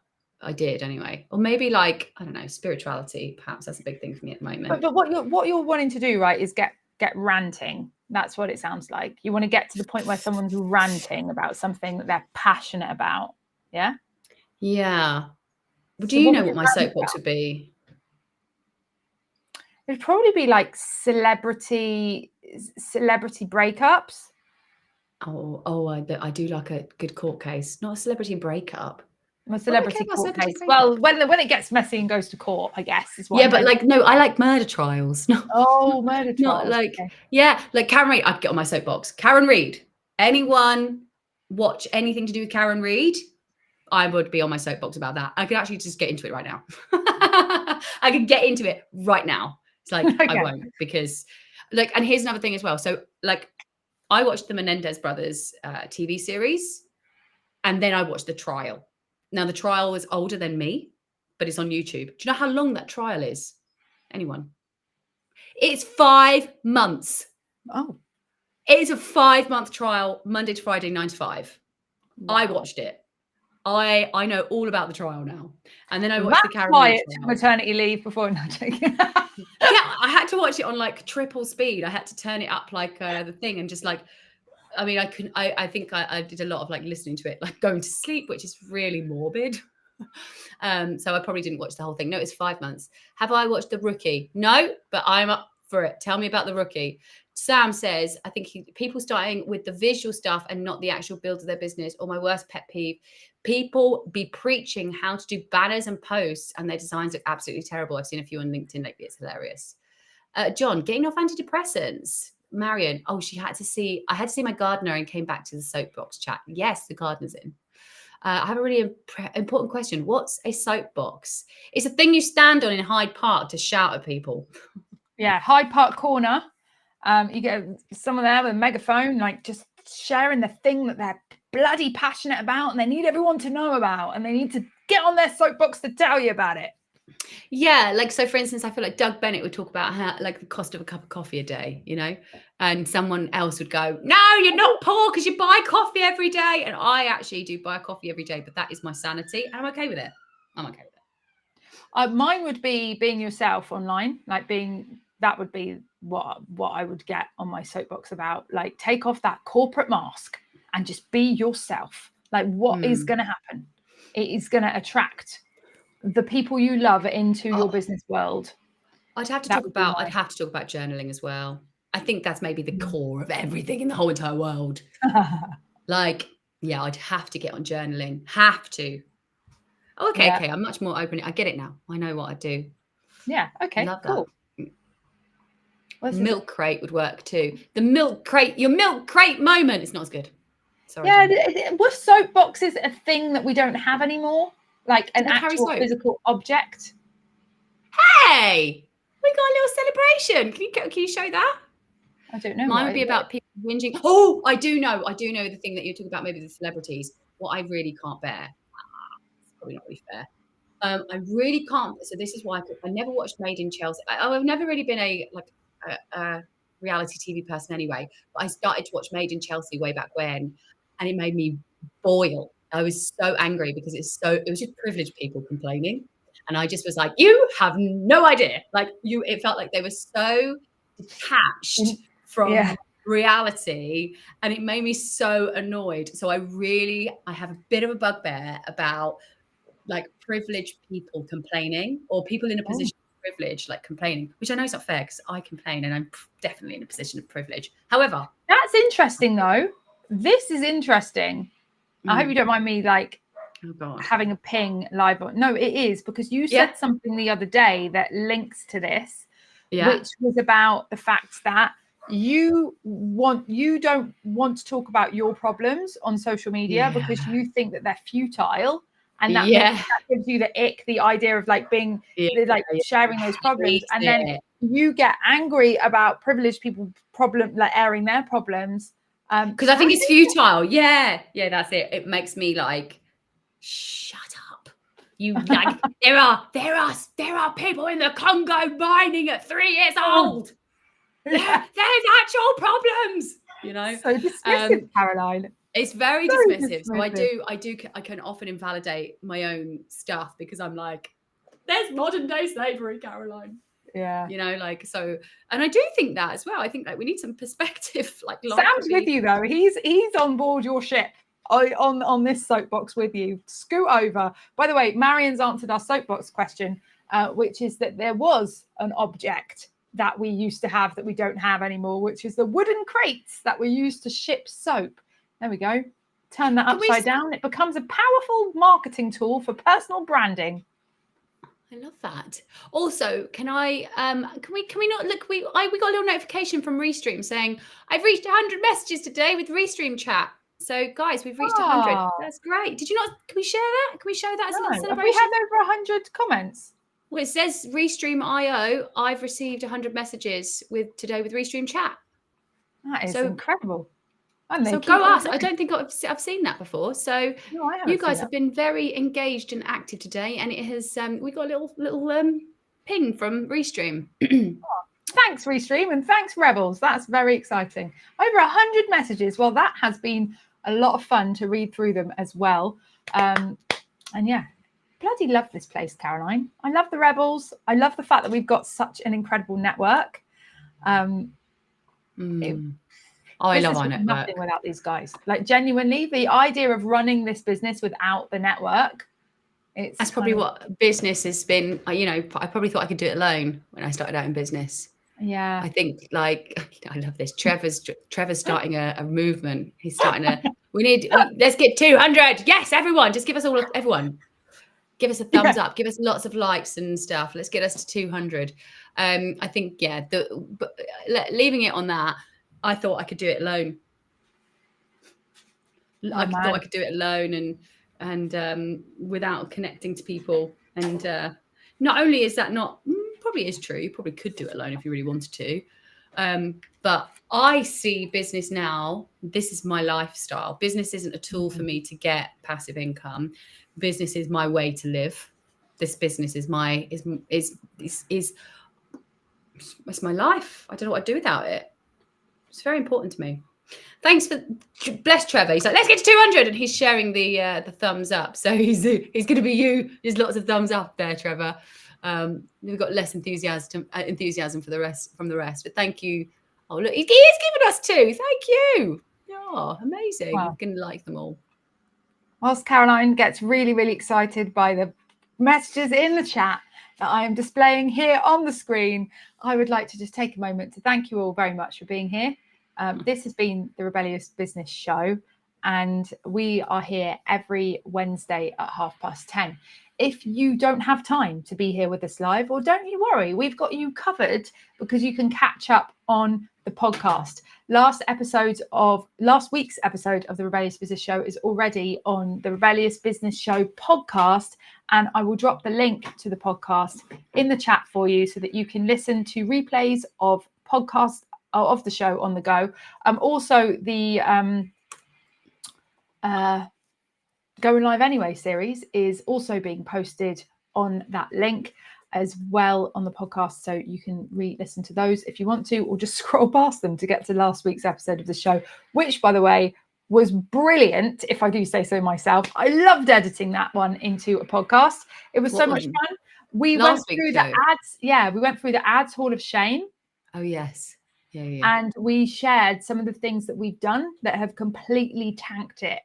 I did anyway. Or maybe like, I don't know, spirituality, perhaps that's a big thing for me at the moment. But what you're wanting to do, right, is get ranting. That's what it sounds like. You want to get to the point where someone's ranting about something that they're passionate about. Yeah? Yeah. Well, do you know what my soapbox would be? It'd probably be like celebrity breakups. Oh, I do like a good court case, not a celebrity breakup. A celebrity court case. Well, when it gets messy and goes to court, I guess is what. Yeah, but like no, I like murder trials. Oh, murder trials. Not like like Karen Reid. I'd get on my soapbox. Karen Reid. Anyone watch anything to do with Karen Reid? I would be on my soapbox about that. I could actually just get into it right now. I could get into it right now. It's like I won't because like, and here's another thing as well. So like, I watched the Menendez brothers TV series, and then I watched the trial. Now, the trial is older than me, but it's on YouTube. Do you know how long that trial is? Anyone? It's 5 months. Oh. It is a 5-month trial, Monday to Friday, 9 to 5. Wow. I watched it. I know all about the trial now. And then I watched the Karen Reid trial. Maternity leave before not taking. Yeah, I had to watch it on like triple speed. I had to turn it up like the thing and just like, I mean, I think I did a lot of like listening to it, like going to sleep, which is really morbid. So I probably didn't watch the whole thing. No, it's 5 months. Have I watched The Rookie? No, but I'm up for it. Tell me about The Rookie. Sam says, I think people starting with the visual stuff and not the actual build of their business, or my worst pet peeve, people be preaching how to do banners and posts and their designs look absolutely terrible. I've seen a few on LinkedIn lately. It's hilarious. John, getting off antidepressants. Marion, I had to see my gardener and came back to the soapbox chat. Yes, the gardener's in. I have a really important question. What's a soapbox? It's a thing you stand on in Hyde Park to shout at people. Yeah, Hyde Park corner. You get someone there with a megaphone, like just sharing the thing that they're bloody passionate about and they need everyone to know about, and they need to get on their soapbox to tell you about it. Yeah, like, so for instance, I feel like Doug Bennett would talk about how like the cost of a cup of coffee a day, you know, and someone else would go, no, you're not poor because you buy coffee every day. And I actually do buy coffee every day, but that is my sanity. And I'm okay with it. Mine would be being yourself online, like that would be what I would get on my soapbox about. Like, take off that corporate mask and just be yourself. Like, what is going to happen? It is going to attract the people you love into your business world. I'd have to talk about journaling as well. I think that's maybe the core of everything in the whole entire world. Like, yeah, I'd have to get on journaling. Have to. Oh, okay. I'm much more open. I get it now. I know what I do. Yeah. Okay. Love cool. That. Milk crate would work too. The milk crate, your milk crate moment. It's not as good. Sorry. Yeah. Were soapboxes a thing that we don't have anymore? Like an actual physical object? Hey, we got a little celebration. Can you show that? I don't know. Mine would be about people whinging. Oh, I do know the thing that you're talking about, maybe the celebrities. What I really can't bear. It's probably not really fair. I really can't. So this is why I never watched Made in Chelsea. I've never really been a reality TV person anyway. But I started to watch Made in Chelsea way back when, and it made me boil. I was so angry because it was just privileged people complaining, and I just was like, you have no idea. Like it felt like they were so detached from reality, and it made me so annoyed. So I have a bit of a bugbear about like privileged people complaining, or people in a position of privilege like complaining, which I know is not fair because I complain and I'm definitely in a position of privilege. However, that's interesting though. This is interesting. I hope you don't mind me like having a ping live on. No, it is, because you said something the other day that links to this, which was about the fact that you don't want to talk about your problems on social media because you think that they're futile. And that gives you the ick, the idea of like being sharing those problems. And then you get angry about privileged people airing their problems. Because I think it's futile. Yeah, that's it. It makes me like, shut up. You like there are people in the Congo mining at 3 years old. There's actual problems, you know. So dismissive, Caroline. It's very dismissive. So I can often invalidate my own stuff because I'm like, there's modern day slavery, Caroline. Yeah. You know, like, so, and I do think that as well. I think like we need some perspective. Like Sam's with you though. He's on board your ship on this soapbox with you. Scoot over. By the way, Marion's answered our soapbox question, which is that there was an object that we used to have that we don't have anymore, which is the wooden crates that were used to ship soap. There we go. Turn that upside down. It becomes a powerful marketing tool for personal branding. I love that. Also, can we not look? We got a little notification from Restream saying I've reached 100 messages today with Restream chat. So guys, we've reached 100. That's great. Did you not? Can we share that? Can we show that as a little celebration? Have we had over 100 comments? Well, it says Restream IO. I've received 100 messages today with Restream chat. That is incredible. So go us. I don't think I've seen that before. So you guys have been very engaged and active today, and it has. We got a little ping from Restream. Thanks, Restream, and thanks, Rebels. That's very exciting. Over 100 messages. Well, that has been a lot of fun to read through them as well. And yeah, bloody love this place, Caroline. I love the Rebels. I love the fact that we've got such an incredible network. I love our network. Nothing without these guys. Like genuinely, the idea of running this business without the network, that's probably what business has been. You know, I probably thought I could do it alone when I started out in business. Yeah, I think like I love this. Trevor's starting a movement. He's starting let's get 200. Yes, everyone, just give us everyone. Give us a thumbs up. Give us lots of likes and stuff. Let's get us to 200. I think but leaving it on that. I thought I could do it alone. I thought I could do it alone and without connecting to people. And not only is that probably is true. You probably could do it alone if you really wanted to. But I see business now. This is my lifestyle. Business isn't a tool for me to get passive income. Business is my way to live. This business is my life. I don't know what I'd do without it. It's very important to me. Thanks bless Trevor. He's like, let's get to 200, and he's sharing the thumbs up. So he's going to be you. There's lots of thumbs up there, Trevor. We've got less enthusiasm from the rest. But thank you. Oh look, he is giving us 2. Thank you. Oh, amazing. Wow. You can like them all. Whilst Caroline gets really, really excited by the messages in the chat that I am displaying here on the screen, I would like to just take a moment to thank you all very much for being here. This has been the Rebellious Business Show, and we are here every Wednesday at 10:30. If you don't have time to be here with us live, or don't you worry, we've got you covered because you can catch up on the podcast. Last week's episode of the Rebellious Business Show is already on the Rebellious Business Show podcast, and I will drop the link to the podcast in the chat for you so that you can listen to replays of podcasts of the show on the go. Also the Going Live Anyway series is also being posted on that link as well on the podcast, so you can re-listen to those if you want to, or just scroll past them to get to last week's episode of the show, which, by the way, was brilliant, if I do say so myself. I loved editing that one into a podcast. It was so much fun. We went through the ads. Yeah, we went through the ads Hall of Shame. Oh, yes. Yeah. And we shared some of the things that we've done that have completely tanked it.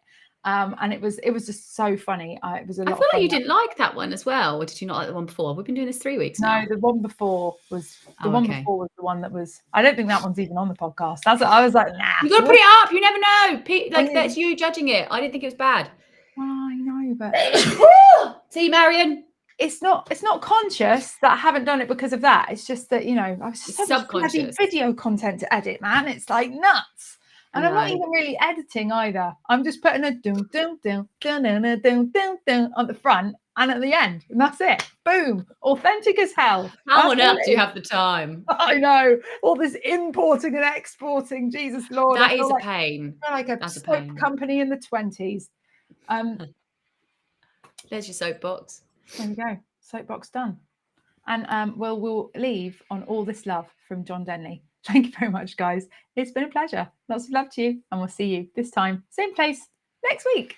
And it was just so funny. It was a lot of fun. I feel like you didn't like that one as well, or did you not like the one before? We've been doing this 3 weeks now. No, the one before was the one that was. I don't think that one's even on the podcast. That's what I was like, nah. You got to put it up. You never know. Like that's you judging it. I didn't think it was bad. Well, I know, but see, Marion, it's not conscious that I haven't done it because of that. It's just that, I was just subconscious video content to edit, man. It's like nuts. And I'm not even really editing either. I'm just putting a dum dum dum dum dum dum dum dum on the front and at the end, and that's it. Boom, authentic as hell. How on earth do you have the time? I know, all this importing and exporting. Jesus Lord, that is a pain. Like a soap company in the 20s. There's your soapbox. There we go, soapbox done. And we'll leave on all this love from John Denley. Thank you very much, guys. It's been a pleasure. Lots of love to you, and we'll see you this time, same place, next week.